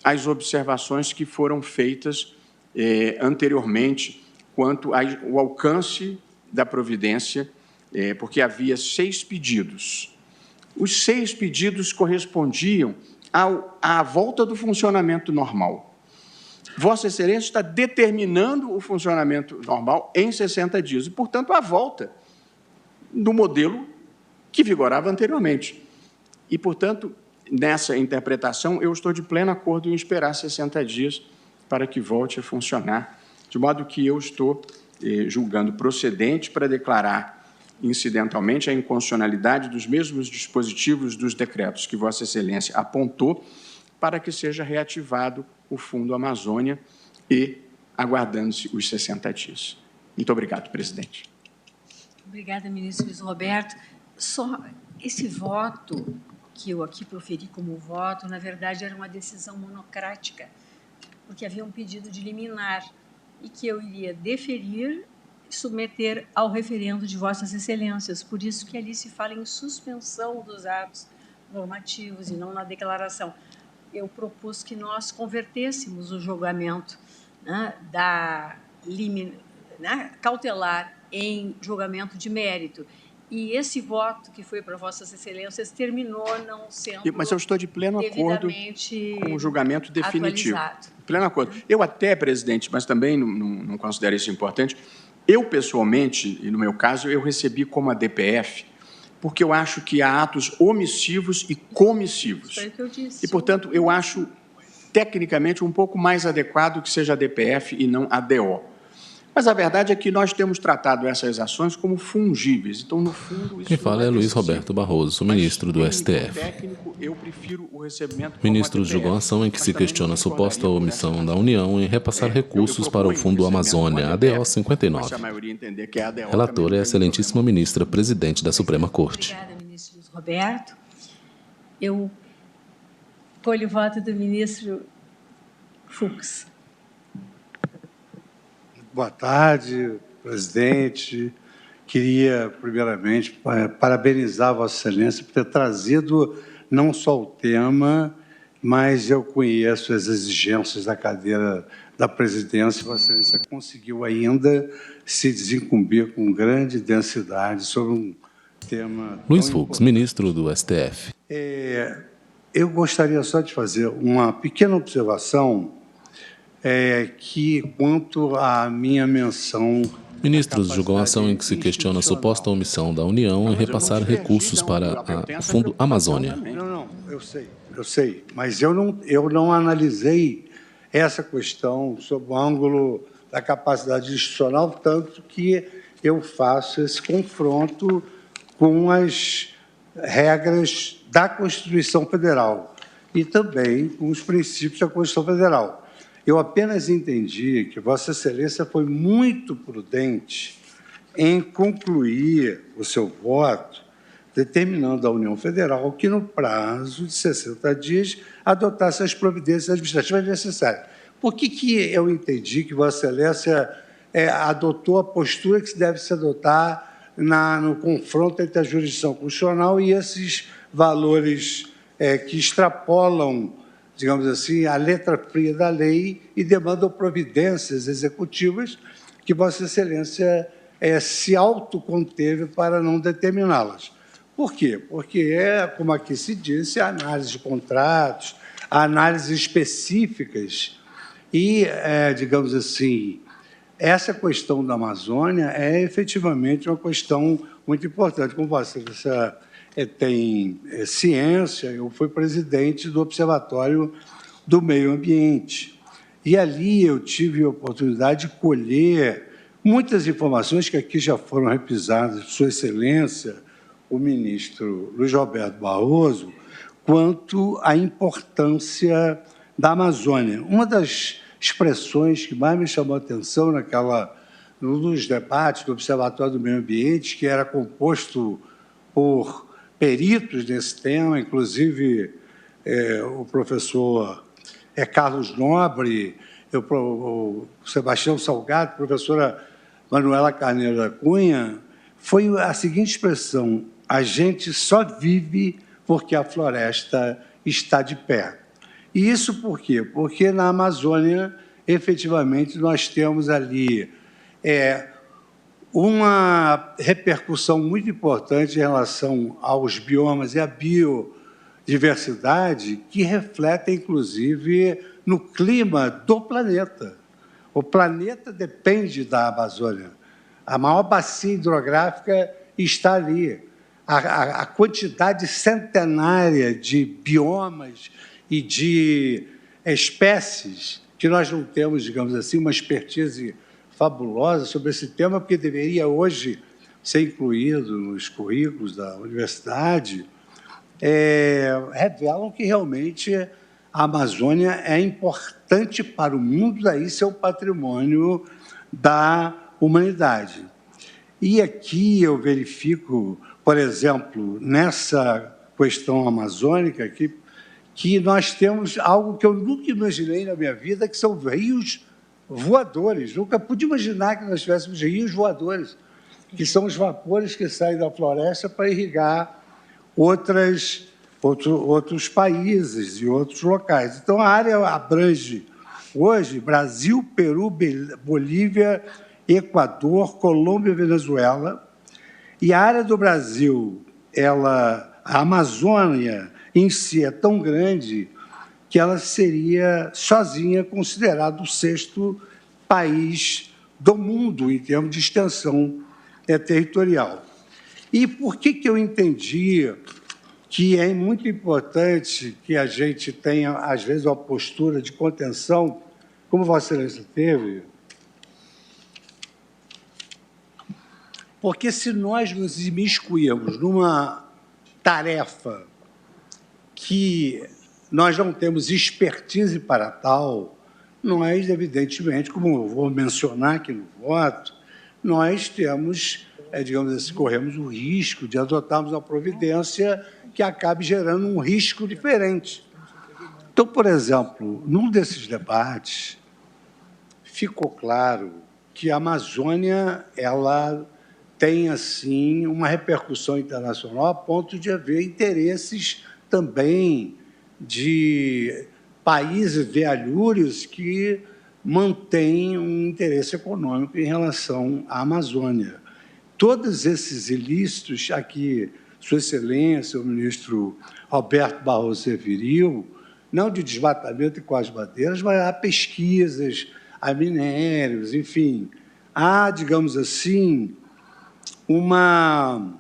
D: as observações que foram feitas anteriormente quanto ao alcance da providência, porque havia 6 pedidos. Os 6 pedidos correspondiam à volta do funcionamento normal. Vossa Excelência está determinando o funcionamento normal em 60 dias e, portanto, a volta do modelo que vigorava anteriormente. E, portanto, nessa interpretação, eu estou de pleno acordo em esperar 60 dias para que volte a funcionar, de modo que eu estou julgando procedente para declarar incidentalmente a inconstitucionalidade dos mesmos dispositivos dos decretos que Vossa Excelência apontou para que seja reativado o Fundo Amazônia e aguardando-se os 60 dias. Muito obrigado, presidente.
C: Obrigada, ministro Luiz Roberto. Só esse voto que eu aqui proferi como voto, na verdade, era uma decisão monocrática, porque havia um pedido de liminar e que eu iria deferir e submeter ao referendo de Vossas Excelências. Por isso que ali se fala em suspensão dos atos normativos e não na declaração. Eu propus que nós convertêssemos o julgamento, né, cautelar em julgamento de mérito. E esse voto que foi para Vossas Excelências terminou não sendo
D: Mas eu estou de pleno acordo com o julgamento definitivo. Pleno acordo. Eu até, presidente, mas também não considero isso importante, eu, pessoalmente, e no meu caso, eu recebi como a DPF, porque eu acho que há atos omissivos e comissivos.
C: Foi o que eu disse.
D: E, portanto, eu acho, tecnicamente, um pouco mais adequado que seja a DPF e não a DO. Mas a verdade é que nós temos tratado essas ações como fungíveis. Então, no fundo, isso
A: Quem fala é Luiz Roberto Barroso, ministro do STF.
D: Técnico, eu prefiro o recebimento como
A: Ministros
D: a
A: julgam a
D: DPF,
A: ação em que
D: mas
A: se
D: também
A: questiona a
D: não
A: suposta
D: concordaria
A: omissão
D: com
A: da
D: essa
A: União em repassar recursos para o Fundo Amazônia, ADO 59.
D: mas a maioria entender que é a DO
A: Relatora
D: também
A: é a
D: não tem
A: excelentíssima ministra presidente da Suprema Corte.
C: Obrigada, ministro Luiz Roberto. Eu colho o voto do ministro Fux.
E: Boa tarde, presidente. Queria, primeiramente, parabenizar Vossa Excelência por ter trazido não só o tema, mas eu conheço as exigências da cadeira da presidência. Vossa Excelência conseguiu ainda se desincumbir com grande densidade sobre um tema...
A: Luiz Fux, ministro do STF.
E: Eu gostaria só de fazer uma pequena observação que, quanto à minha menção...
A: Ministros julgam a ação em que se questiona a suposta omissão da União em repassar recursos para o Fundo Amazônia.
E: Não, eu sei, mas eu não analisei essa questão sob o ângulo da capacidade institucional, tanto que eu faço esse confronto com as regras da Constituição Federal e também com os princípios da Constituição Federal. Eu apenas entendi que Vossa Excelência foi muito prudente em concluir o seu voto, determinando à União Federal que, no prazo de 60 dias, adotasse as providências administrativas necessárias. Por que eu entendi que Vossa Excelência adotou a postura que se deve se adotar no confronto entre a jurisdição constitucional e esses valores que extrapolam, digamos assim, a letra fria da lei e demandam providências executivas que Vossa Excelência se autoconteve para não determiná-las. Por quê? Porque como aqui se disse, a análise de contratos, a análise específicas e, digamos assim, essa questão da Amazônia é efetivamente uma questão muito importante. Como Vossa Excelência tem ciência, eu fui presidente do Observatório do Meio Ambiente. E ali eu tive a oportunidade de colher muitas informações que aqui já foram repisadas por Sua Excelência, o ministro Luiz Roberto Barroso, quanto à importância da Amazônia. Uma das expressões que mais me chamou a atenção nos debates do Observatório do Meio Ambiente, que era composto por peritos nesse tema, inclusive o professor Carlos Nobre, o Sebastião Salgado, a professora Manuela Carneiro da Cunha, foi a seguinte expressão: a gente só vive porque a floresta está de pé. E isso por quê? Porque na Amazônia, efetivamente, nós temos ali uma repercussão muito importante em relação aos biomas e à biodiversidade, que refletem, inclusive, no clima do planeta. O planeta depende da Amazônia. A maior bacia hidrográfica está ali. A quantidade centenária de biomas e de espécies que nós não temos, digamos assim, uma expertise fabulosa sobre esse tema, porque deveria hoje ser incluído nos currículos da universidade, revelam que realmente a Amazônia é importante para o mundo, daí seu patrimônio da humanidade. E aqui eu verifico, por exemplo, nessa questão amazônica, que nós temos algo que eu nunca imaginei na minha vida, que são rios voadores. Nunca pude imaginar que nós tivéssemos rios voadores, que são os vapores que saem da floresta para irrigar outros países e outros locais. Então, a área abrange hoje Brasil, Peru, Bolívia, Equador, Colômbia e Venezuela. E a área do Brasil, a Amazônia em si é tão grande que ela seria, sozinha, considerada o 6º país do mundo em termos de extensão territorial. E por que eu entendi que é muito importante que a gente tenha, às vezes, uma postura de contenção, como Vossa Excelência teve? Porque se nós nos imiscuirmos numa tarefa que nós não temos expertise para tal, nós, evidentemente, como eu vou mencionar aqui no voto, nós temos, digamos assim, corremos o risco de adotarmos uma providência que acabe gerando um risco diferente. Então, por exemplo, num desses debates, ficou claro que a Amazônia ela tem, assim, uma repercussão internacional a ponto de haver interesses também de países velhúrios que mantêm um interesse econômico em relação à Amazônia. Todos esses ilícitos, aqui, Sua Excelência, o ministro Alberto Barroso referiu, não de desmatamento e quais-madeiras, mas há pesquisas, há minérios, enfim, há, digamos assim, uma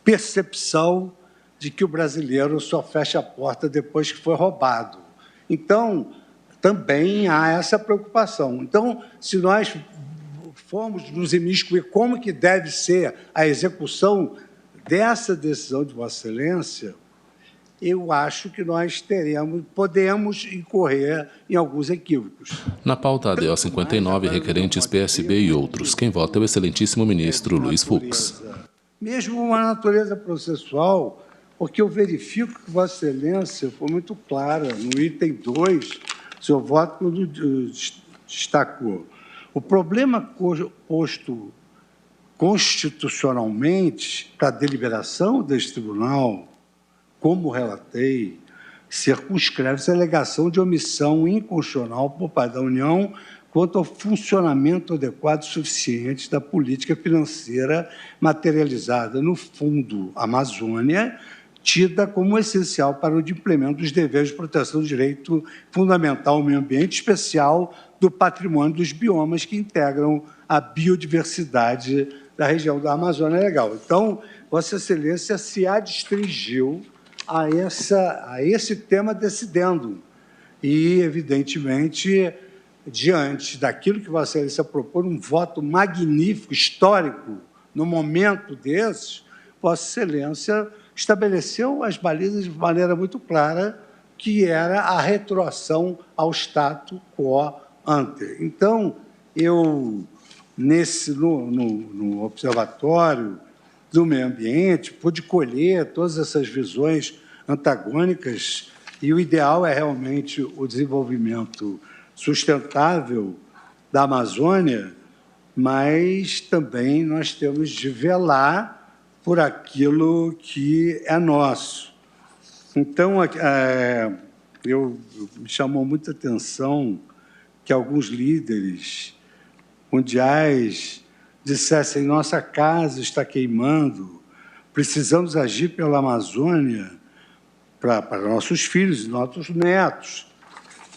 E: percepção de que o brasileiro só fecha a porta depois que foi roubado. Então, também há essa preocupação. Então, se nós formos nos imiscuir como que deve ser a execução dessa decisão de Vossa Excelência, eu acho que nós podemos incorrer em alguns equívocos.
A: Na pauta ADO 59, requerentes PSB e outros. Quem vota é o excelentíssimo ministro Luiz Fux.
E: Mesmo uma natureza processual, porque eu verifico que Vossa Excelência foi muito clara no item 2, seu voto quando destacou. O problema posto constitucionalmente para a deliberação deste tribunal, como relatei, circunscreve-se a alegação de omissão inconstitucional por parte da União quanto ao funcionamento adequado e suficiente da política financeira materializada no Fundo Amazônia, tida como essencial para o implemento dos deveres de proteção do direito fundamental ao meio ambiente, especial do patrimônio dos biomas que integram a biodiversidade da região da Amazônia Legal. Então, Vossa Excelência se adstringiu a esse tema decidendo. E, evidentemente, diante daquilo que Vossa Excelência propôs, um voto magnífico, histórico, no momento desses, Vossa Excelência estabeleceu as balizas de maneira muito clara, que era a retroação ao status quo ante. Então, eu, no Observatório do Meio Ambiente, pude colher todas essas visões antagônicas E o ideal é realmente o desenvolvimento sustentável da Amazônia, mas também nós temos de velar por aquilo que é nosso. Então, me chamou muita atenção que alguns líderes mundiais dissessem: nossa casa está queimando, precisamos agir pela Amazônia para nossos filhos e nossos netos.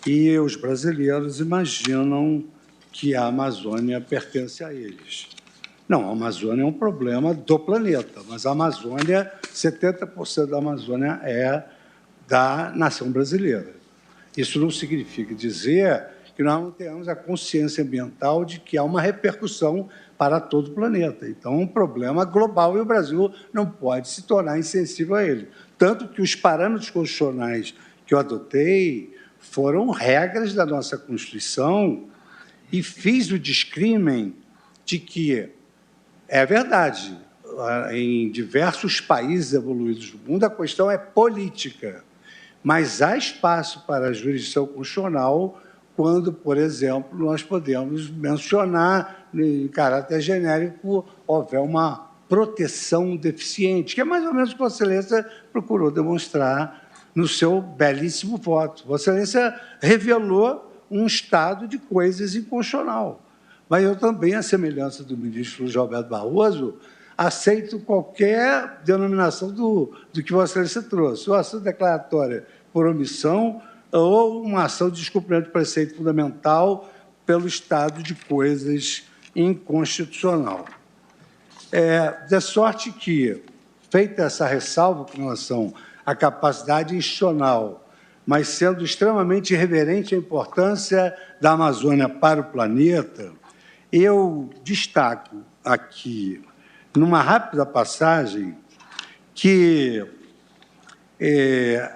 E: E os brasileiros imaginam que a Amazônia pertence a eles. Não, a Amazônia é um problema do planeta, mas a Amazônia, 70% da Amazônia é da nação brasileira. Isso não significa dizer que nós não tenhamos a consciência ambiental de que há uma repercussão para todo o planeta. Então, é um problema global e o Brasil não pode se tornar insensível a ele. Tanto que os parâmetros constitucionais que eu adotei foram regras da nossa Constituição e fiz o discrimen de que, é verdade, em diversos países evoluídos do mundo, a questão é política, mas há espaço para a jurisdição constitucional quando, por exemplo, nós podemos mencionar, em caráter genérico, houver uma proteção deficiente, que é mais ou menos o que Vossa Excelência procurou demonstrar no seu belíssimo voto. Vossa Excelência revelou um estado de coisas inconstitucional. Mas eu também, à semelhança do ministro Luiz Roberto Barroso, aceito qualquer denominação do que Vossa Excelência trouxe, ou ação declaratória por omissão, ou uma ação de descumprimento do preceito fundamental pelo estado de coisas inconstitucional. De sorte que, feita essa ressalva com relação à capacidade institucional, mas sendo extremamente irreverente a importância da Amazônia para o planeta, eu destaco aqui, numa rápida passagem, que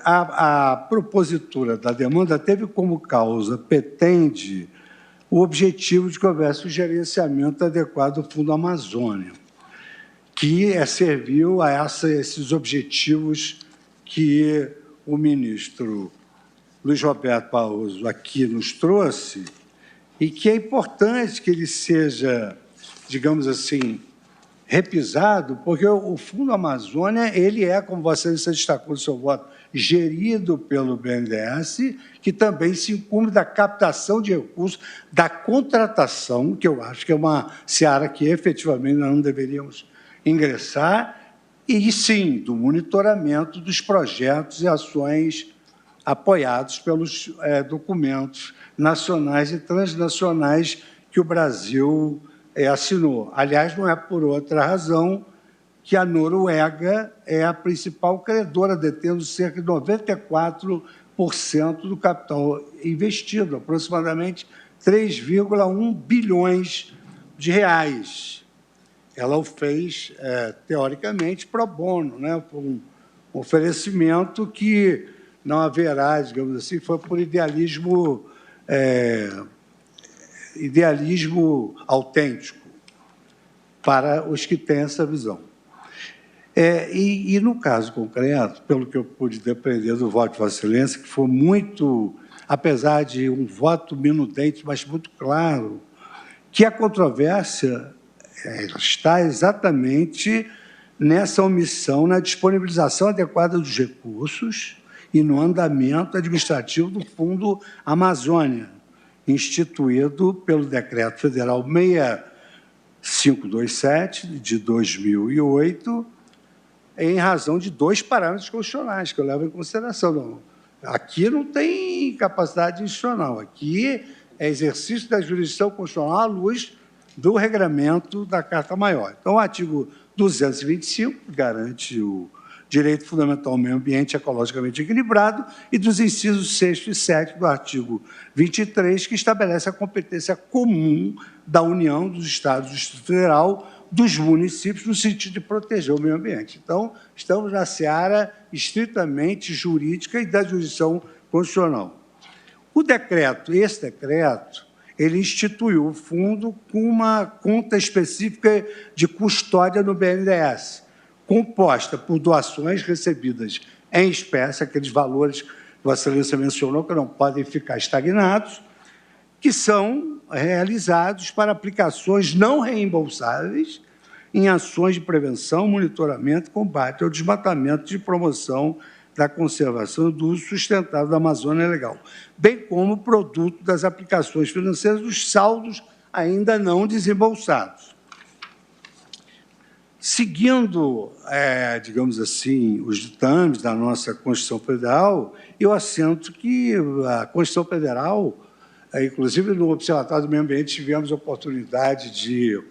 E: a propositura da demanda teve como causa petende o objetivo de que houvesse o gerenciamento adequado do Fundo Amazônia, que serviu a esses objetivos que o ministro Luiz Roberto Barroso aqui nos trouxe, e que é importante que ele seja, digamos assim, repisado, porque o Fundo Amazônia, ele é, como Vossa Excelência destacou no seu voto, gerido pelo BNDES, que também se incumbe da captação de recursos, da contratação, que eu acho que é uma seara que efetivamente nós não deveríamos ingressar, e sim, do monitoramento dos projetos e ações apoiados pelos documentos nacionais e transnacionais que o Brasil assinou. Aliás, não é por outra razão que a Noruega é a principal credora, detendo cerca de 94% do capital investido, aproximadamente 3,1 bilhões de reais. Ela o fez, teoricamente, pro bono, né? Por um oferecimento que não haverá, digamos assim, foi por idealismo autêntico para os que têm essa visão. E no caso concreto, pelo que eu pude depreender do voto de Vossa Excelência, que foi muito, apesar de um voto minudente, mas muito claro, que a controvérsia está exatamente nessa omissão, na disponibilização adequada dos recursos e no andamento administrativo do Fundo Amazônia, instituído pelo Decreto Federal 6527, de 2008, em razão de 2 parâmetros constitucionais, que eu levo em consideração. Não. Aqui não tem capacidade institucional, aqui é exercício da jurisdição constitucional à luz do regramento da Carta Maior. Então, o artigo 225 garante o direito fundamental ao meio ambiente ecologicamente equilibrado, e dos incisos 6º e 7º do artigo 23, que estabelece a competência comum da União, dos Estados, do Distrito Federal, dos municípios, no sentido de proteger o meio ambiente. Então, estamos na seara estritamente jurídica e da jurisdição constitucional. Esse decreto, ele instituiu o fundo com uma conta específica de custódia no BNDES, composta por doações recebidas em espécie, aqueles valores Vossa Excelência mencionou, que não podem ficar estagnados, que são realizados para aplicações não reembolsáveis em ações de prevenção, monitoramento e combate ao desmatamento de promoção da conservação e do uso sustentável da Amazônia Legal, bem como produto das aplicações financeiras dos saldos ainda não desembolsados. Seguindo, digamos assim, os ditames da nossa Constituição Federal, eu assento que a Constituição Federal, inclusive no Observatório do Meio Ambiente, tivemos a oportunidade de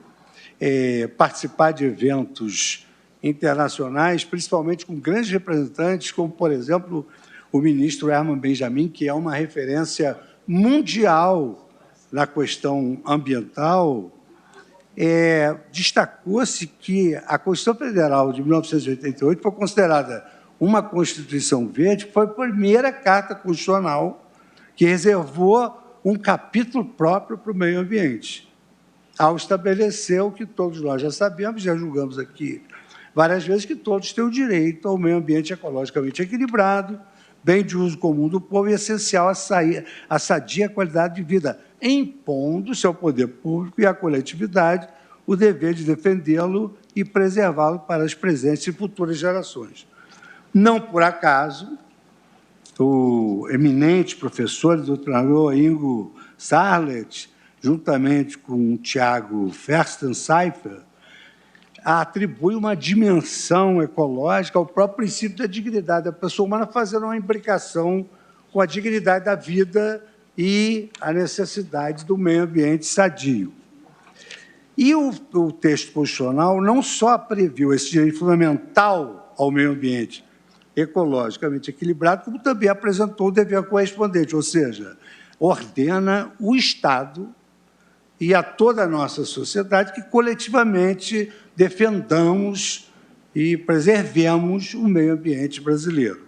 E: participar de eventos internacionais, principalmente com grandes representantes, como, por exemplo, o ministro Herman Benjamin, que é uma referência mundial na questão ambiental. Destacou-se que a Constituição Federal de 1988 foi considerada uma Constituição Verde, que foi a primeira Carta Constitucional que reservou um capítulo próprio para o meio ambiente, ao estabelecer o que todos nós já sabemos, já julgamos aqui várias vezes, que todos têm o direito ao meio ambiente ecologicamente equilibrado, bem de uso comum do povo e essencial à sadia qualidade de vida, impondo-se ao poder público e à coletividade o dever de defendê-lo e preservá-lo para as presentes e futuras gerações. Não por acaso, o eminente professor e doutrinador Ingo Sarlet, juntamente com o Tiago Ferstensaiffer, atribui uma dimensão ecológica ao próprio princípio da dignidade da pessoa humana, fazendo uma imbricação com a dignidade da vida e a necessidade do meio ambiente sadio. E o texto constitucional não só previu esse direito fundamental ao meio ambiente ecologicamente equilibrado, como também apresentou o dever correspondente, ou seja, ordena o Estado e a toda a nossa sociedade que coletivamente defendamos e preservemos o meio ambiente brasileiro.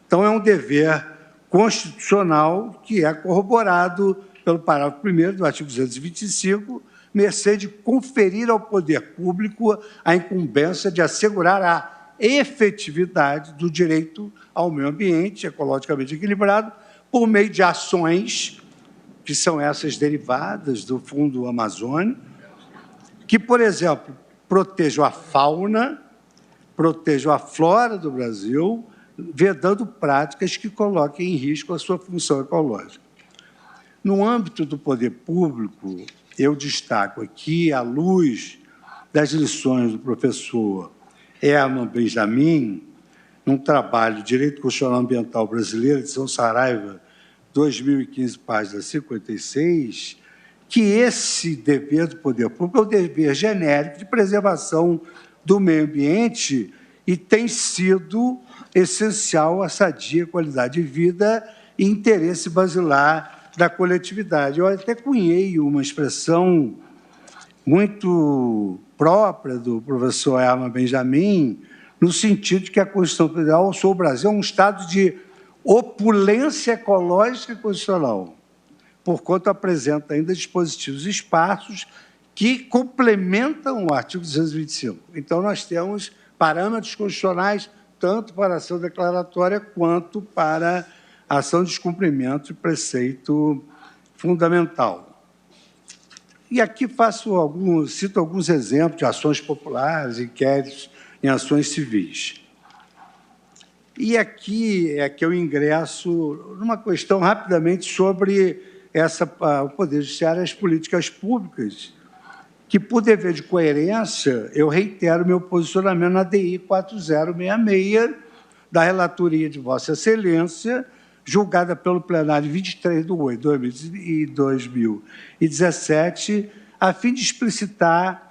E: Então, é um dever constitucional que é corroborado pelo parágrafo 1º do artigo 225, mercê de conferir ao poder público a incumbência de assegurar a efetividade do direito ao meio ambiente ecologicamente equilibrado por meio de ações, que são essas derivadas do Fundo Amazônia, que, por exemplo, protejam a fauna, protejam a flora do Brasil, vedando práticas que coloquem em risco a sua função ecológica. No âmbito do poder público, eu destaco aqui, à luz das lições do professor Herman Benjamin, num trabalho Direito Constitucional Ambiental Brasileiro, edição Saraiva, 2015, página 56, que esse dever do poder público é o dever genérico de preservação do meio ambiente e tem sido essencial à sadia qualidade de vida e interesse basilar da coletividade. Eu até cunhei uma expressão muito própria do professor Herman Benjamin, no sentido de que a Constituição Federal, o Brasil, é um estado de opulência ecológica e constitucional, porquanto apresenta ainda dispositivos esparsos que complementam o artigo 225. Então, nós temos parâmetros constitucionais tanto para a ação declaratória quanto para a ação de descumprimento de preceito fundamental. E aqui cito alguns exemplos de ações populares, inquéritos em ações civis. E aqui é que eu ingresso numa questão rapidamente sobre o Poder Judiciário e as políticas públicas, que, por dever de coerência, eu reitero meu posicionamento na DI 4066, da relatoria de Vossa Excelência, julgada pelo plenário 23/8 de 2017, a fim de explicitar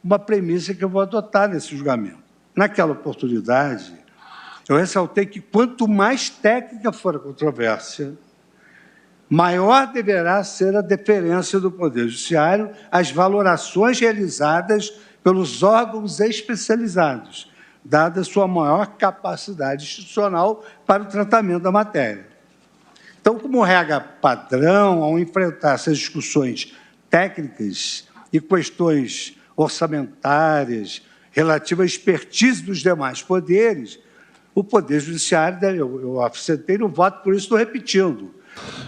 E: uma premissa que eu vou adotar nesse julgamento. Naquela oportunidade, eu ressaltei que, quanto mais técnica for a controvérsia, maior deverá ser a deferência do Poder Judiciário às valorações realizadas pelos órgãos especializados, dada sua maior capacidade institucional para o tratamento da matéria. Então, como regra padrão, ao enfrentar essas discussões técnicas e questões orçamentárias relativas à expertise dos demais poderes, o Poder Judiciário, eu apresentei no voto, por isso estou repetindo.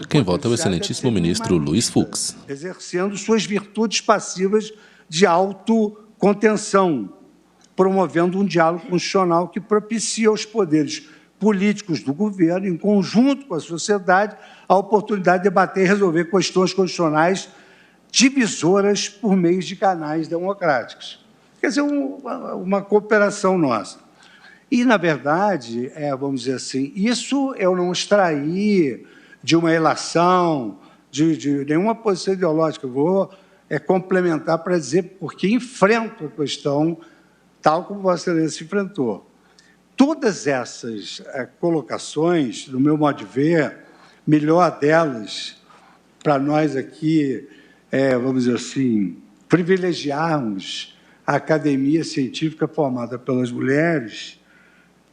A: Quem vota é o excelentíssimo ministro Luiz Fux.
E: Exercendo suas virtudes passivas de autocontenção, promovendo um diálogo constitucional que propicia aos poderes políticos do governo, em conjunto com a sociedade, a oportunidade de debater e resolver questões constitucionais divisoras por meio de canais democráticos. Quer dizer, uma cooperação nossa. E, na verdade, vamos dizer assim, isso eu não extraí de uma relação, de nenhuma posição ideológica. Eu vou complementar para dizer porque enfrento a questão tal como Vossa Excelência enfrentou. Todas essas colocações, no meu modo de ver, melhor delas, para nós aqui, vamos dizer assim, privilegiarmos a academia científica formada pelas mulheres,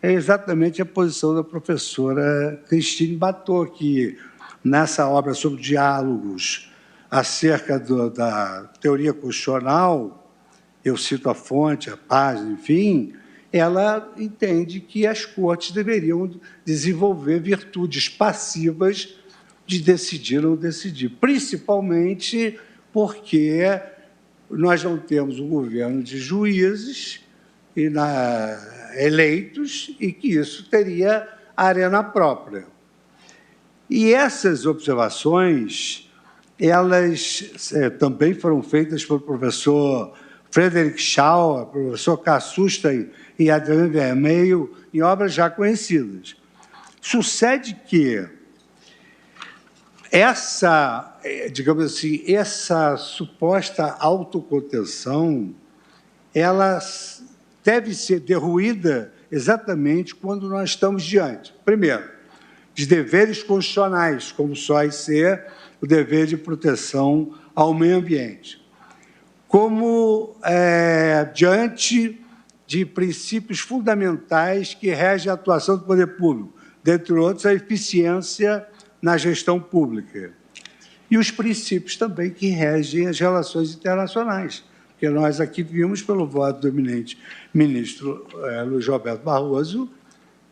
E: é exatamente a posição da professora Cristine Batot, que, nessa obra sobre diálogos acerca da teoria constitucional, eu cito a fonte, a página, enfim, ela entende que as cortes deveriam desenvolver virtudes passivas de decidir ou não decidir, principalmente porque nós não temos um governo de juízes eleitos e que isso teria arena própria. E essas observações, elas também foram feitas pelo professor Frederic Shaw, professor Cassusta e Adriano Vermelho, em obras já conhecidas. Sucede que digamos assim, essa suposta autocontenção, ela deve ser derruída exatamente quando nós estamos diante, primeiro, de deveres constitucionais, como só ser o dever de proteção ao meio ambiente, como diante de princípios fundamentais que regem a atuação do poder público, dentre outros, a eficiência na gestão pública. E os princípios também que regem as relações internacionais, porque nós aqui vimos, pelo voto do eminente ministro Luiz Roberto Barroso,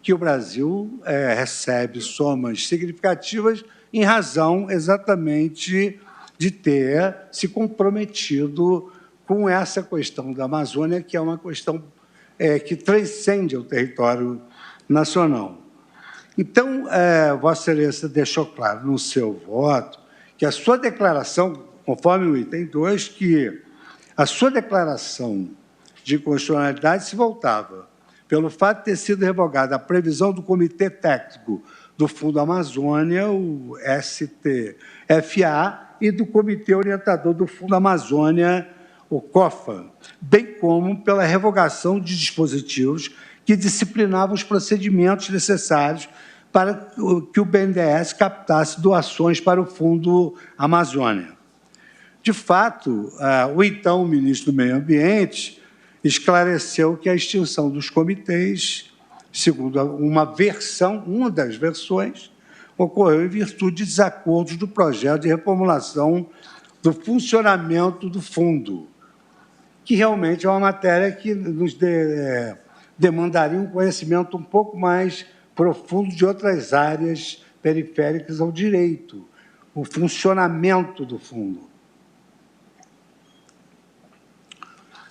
E: que o Brasil recebe somas significativas em razão exatamente de ter se comprometido com essa questão da Amazônia, que é uma questão que transcende o território nacional. Então, Vossa Excelência deixou claro no seu voto que a sua declaração, conforme o item 2, que a sua declaração de constitucionalidade se voltava pelo fato de ter sido revogada a previsão do Comitê Técnico do Fundo Amazônia, o STFA, e do Comitê Orientador do Fundo Amazônia, o COFA, bem como pela revogação de dispositivos que disciplinavam os procedimentos necessários para que o BNDES captasse doações para o Fundo Amazônia. De fato, o então ministro do Meio Ambiente esclareceu que a extinção dos comitês, segundo uma das versões, ocorreu em virtude de desacordos do projeto de reformulação do funcionamento do fundo, que realmente é uma matéria que nos demandaria um conhecimento um pouco mais profundo de outras áreas periféricas ao direito, o funcionamento do fundo.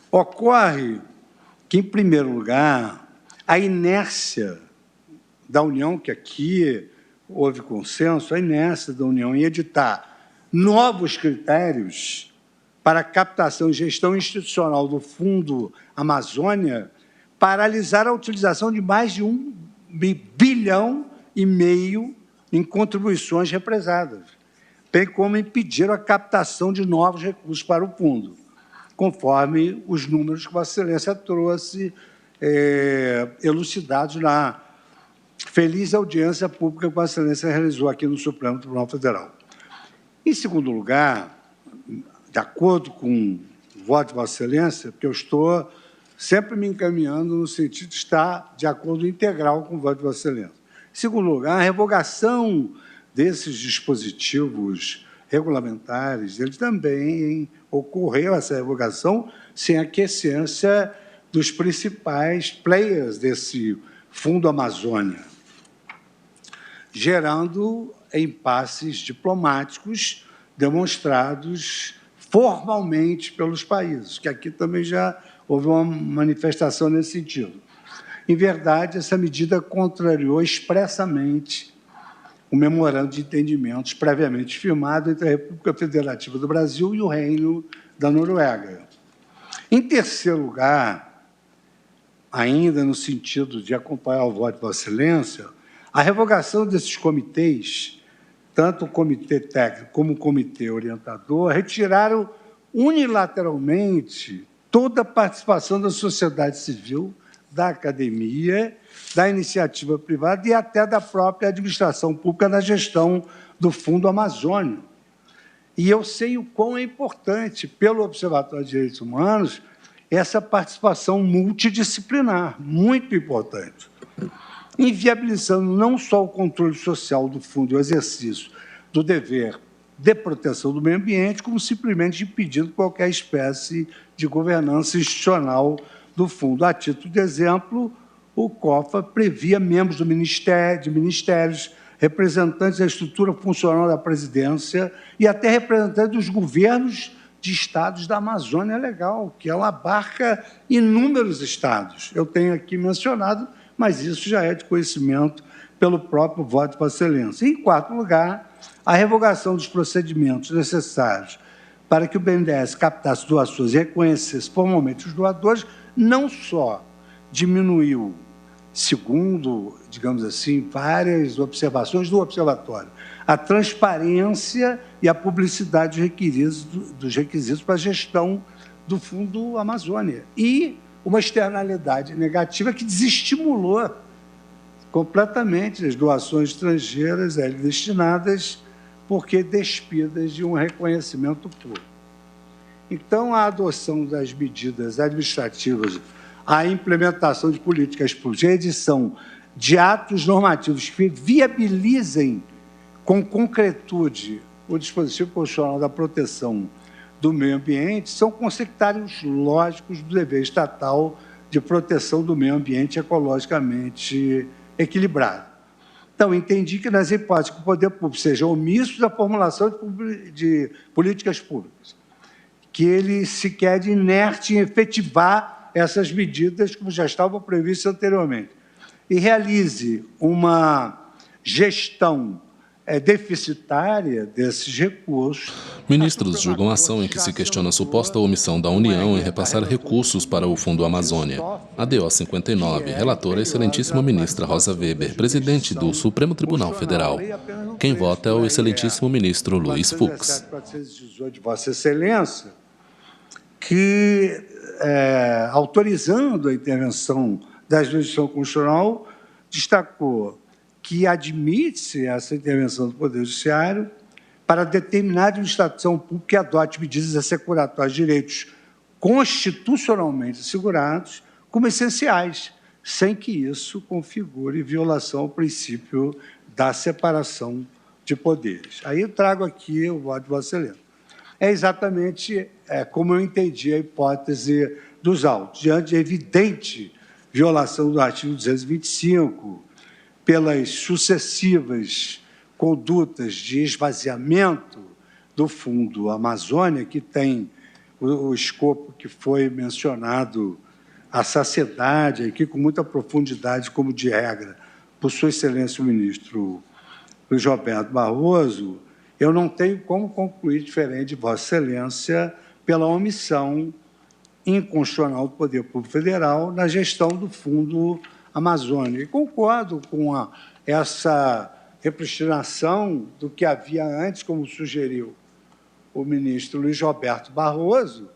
E: Ocorre que, em primeiro lugar, a inércia da União, que aqui houve consenso, a inércia da União em editar novos critérios para a captação e gestão institucional do Fundo Amazônia, paralisar a utilização de mais de 1,5 bilhão em contribuições represadas, bem como impedir a captação de novos recursos para o fundo, conforme os números que Vossa Excelência trouxe, elucidados na feliz audiência pública que Vossa Excelência realizou aqui no Supremo Tribunal Federal. Em segundo lugar, de acordo com o voto de Vossa Excelência, porque eu estou sempre me encaminhando no sentido de estar de acordo integral com o voto de Vossa Excelência. Em segundo lugar, a revogação desses dispositivos regulamentares, ele também ocorreu, essa revogação, sem a aquiescência dos principais players desse Fundo Amazônia, gerando impasses diplomáticos demonstrados formalmente pelos países, que aqui também já houve uma manifestação nesse sentido. Em verdade, essa medida contrariou expressamente o memorando de entendimentos previamente firmado entre a República Federativa do Brasil e o Reino da Noruega. Em terceiro lugar, ainda no sentido de acompanhar o voto de Vossa Excelência, a revogação desses comitês, tanto o comitê técnico como o comitê orientador, retiraram unilateralmente toda a participação da sociedade civil, da academia, da iniciativa privada e até da própria administração pública na gestão do Fundo Amazônia. E eu sei o quão é importante, pelo Observatório de Direitos Humanos, essa participação multidisciplinar, muito importante, inviabilizando não só o controle social do fundo e o exercício do dever de proteção do meio ambiente, como simplesmente impedindo qualquer espécie de governança institucional do fundo. A título de exemplo, o COFA previa membros de ministérios, representantes da estrutura funcional da presidência e até representantes dos governos de estados da Amazônia Legal, que ela abarca inúmeros estados. Eu tenho aqui mencionado, mas isso já é de conhecimento pelo próprio voto de Vossa Excelência. Em quarto lugar, a revogação dos procedimentos necessários para que o BNDES captasse doações e reconhecesse formalmente os doadores, não só diminuiu, segundo, digamos assim, várias observações do observatório, a transparência e a publicidade dos requisitos para a gestão do Fundo Amazônia. E uma externalidade negativa que desestimulou completamente as doações estrangeiras destinadas, porque despidas de um reconhecimento público. Então, a adoção das medidas administrativas, a implementação de políticas públicas, a edição de atos normativos que viabilizem com concretude o dispositivo constitucional da proteção do meio ambiente são consequentários lógicos do dever estatal de proteção do meio ambiente ecologicamente equilibrado. Então, entendi que, nas hipóteses que o poder público seja omisso da formulação de políticas públicas, que ele se quede inerte em efetivar essas medidas como já estavam previstas anteriormente, e realize uma gestão deficitária desses recursos.
A: Ministros julgam a ação em que se questiona a suposta omissão da União em repassar recursos para o Fundo Amazônia. A DO 59, relatora a excelentíssima ministra Rosa Weber, presidente do Supremo Tribunal Federal. Quem vota é o excelentíssimo ministro Luiz Fux.
E: 418 de Vossa Excelência, que, autorizando a intervenção da jurisdição constitucional, destacou que admite-se essa intervenção do Poder Judiciário para determinar a administração pública que adote medidas assecuratórias de direitos constitucionalmente assegurados como essenciais, sem que isso configure violação ao princípio da separação de poderes. Aí eu trago aqui o voto de Vossa Excelência. É exatamente como eu entendi a hipótese dos autos. Diante de evidente violação do artigo 225, pelas sucessivas condutas de esvaziamento do Fundo Amazônia, que tem o escopo que foi mencionado à saciedade, aqui com muita profundidade, como de regra, por Sua Excelência o ministro Luiz Roberto Barroso, eu não tenho como concluir diferente de Vossa Excelência pela omissão inconstitucional do Poder Público Federal na gestão do Fundo Amazônia. E concordo com essa repristinação do que havia antes, como sugeriu o ministro Luiz Roberto Barroso,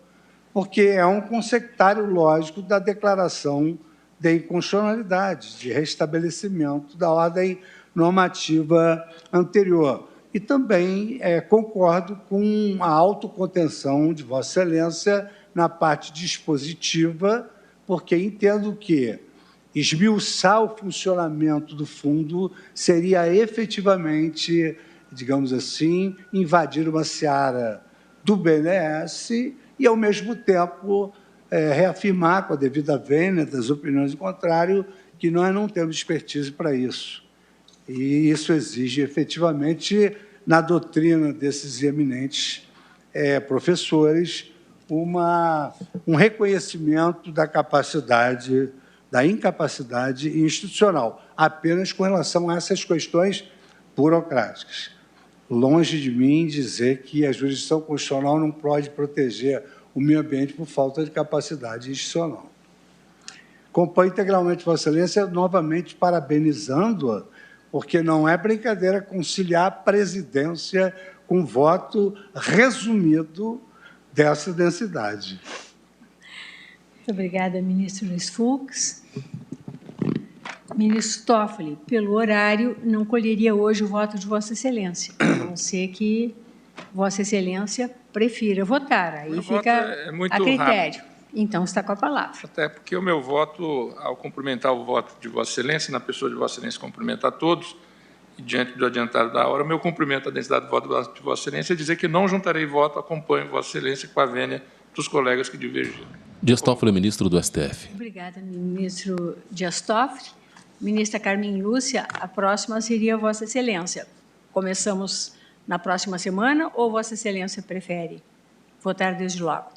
E: porque é um consecutário lógico da declaração de inconstitucionalidade, de restabelecimento da ordem normativa anterior. E também concordo com a autocontenção de Vossa Excelência na parte dispositiva, porque entendo que esmiuçar o funcionamento do fundo seria efetivamente, digamos assim, invadir uma seara do BNDES e, ao mesmo tempo, reafirmar, com a devida vênia das opiniões do contrário, que nós não temos expertise para isso. E isso exige, efetivamente, na doutrina desses eminentes professores, um reconhecimento da capacidade, da incapacidade institucional, apenas com relação a essas questões burocráticas. Longe de mim dizer que a jurisdição constitucional não pode proteger o meio ambiente por falta de capacidade institucional. Acompanho integralmente Vossa Excelência, novamente parabenizando-a, porque não é brincadeira conciliar a presidência com voto resumido dessa densidade.
C: Muito obrigada, ministro Luiz Fux. Ministro Toffoli, pelo horário, não colheria hoje o voto de Vossa Excelência, a não ser que Vossa Excelência prefira votar. Aí
F: Meu
C: fica a critério. Rápido. Então, está com a palavra.
F: Até porque o meu voto, ao cumprimentar o voto de Vossa Excelência, na pessoa de Vossa Excelência cumprimentar todos, e diante do adiantado da hora, o meu cumprimento à densidade do voto de Vossa Excelência é dizer que não juntarei voto, acompanho Vossa Excelência com a vênia dos colegas que divergiram.
A: Dias Toffoli, ministro do STF.
C: Obrigada, ministro Dias Toffoli. Ministra Carmen Lúcia, a próxima seria Vossa Excelência. Começamos na próxima semana ou Vossa Excelência prefere votar desde logo?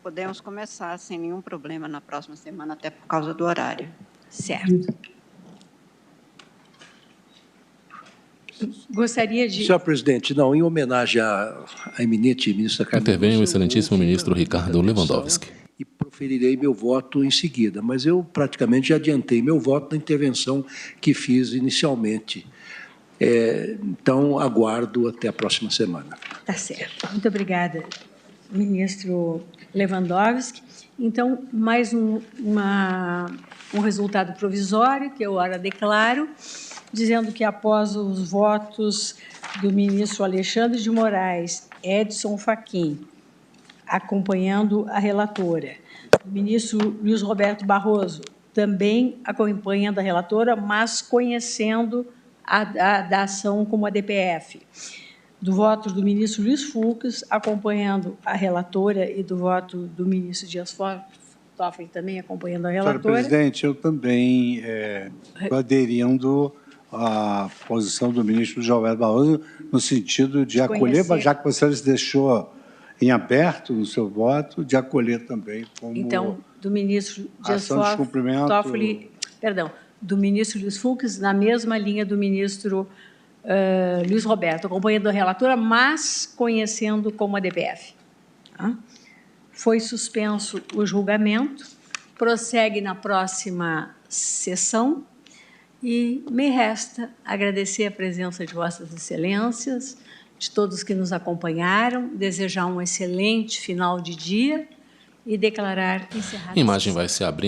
G: Podemos começar sem nenhum problema na próxima semana, até por causa do horário.
C: Certo. Gostaria de...
H: Senhor presidente, não, em homenagem à eminente ministra Carmen Lúcia...
A: Intervém o excelentíssimo ministro Ricardo Lewandowski.
H: E proferirei meu voto em seguida, mas eu praticamente já adiantei meu voto na intervenção que fiz inicialmente. Então, aguardo até a próxima semana.
C: Tá certo. Muito obrigada, ministro Lewandowski. Então, mais um resultado provisório, que eu agora declaro, dizendo que após os votos do ministro Alexandre de Moraes, Edson Fachin, acompanhando a relatora, o ministro Luiz Roberto Barroso, também acompanhando a relatora, mas conhecendo da ação como a DPF, do voto do ministro Luiz Fux, acompanhando a relatora, e do voto do ministro Dias Toffoli, também acompanhando a relatora.
E: Senhor presidente, eu também estou aderindo à posição do ministro Luiz Roberto Barroso, no sentido de acolher, já que você se deixou em aberto no seu voto, de acolher também como...
C: Então, do ministro Dias Toffoli, perdão, do ministro Luiz Fux, na mesma linha do ministro Luiz Roberto, acompanhando a relatora, mas conhecendo como a DPF. Foi suspenso o julgamento, prossegue na próxima sessão, e me resta agradecer a presença de Vossas Excelências, de todos que nos acompanharam, desejar um excelente final de dia e declarar encerrada a sessão.
A: A imagem vai se abrindo.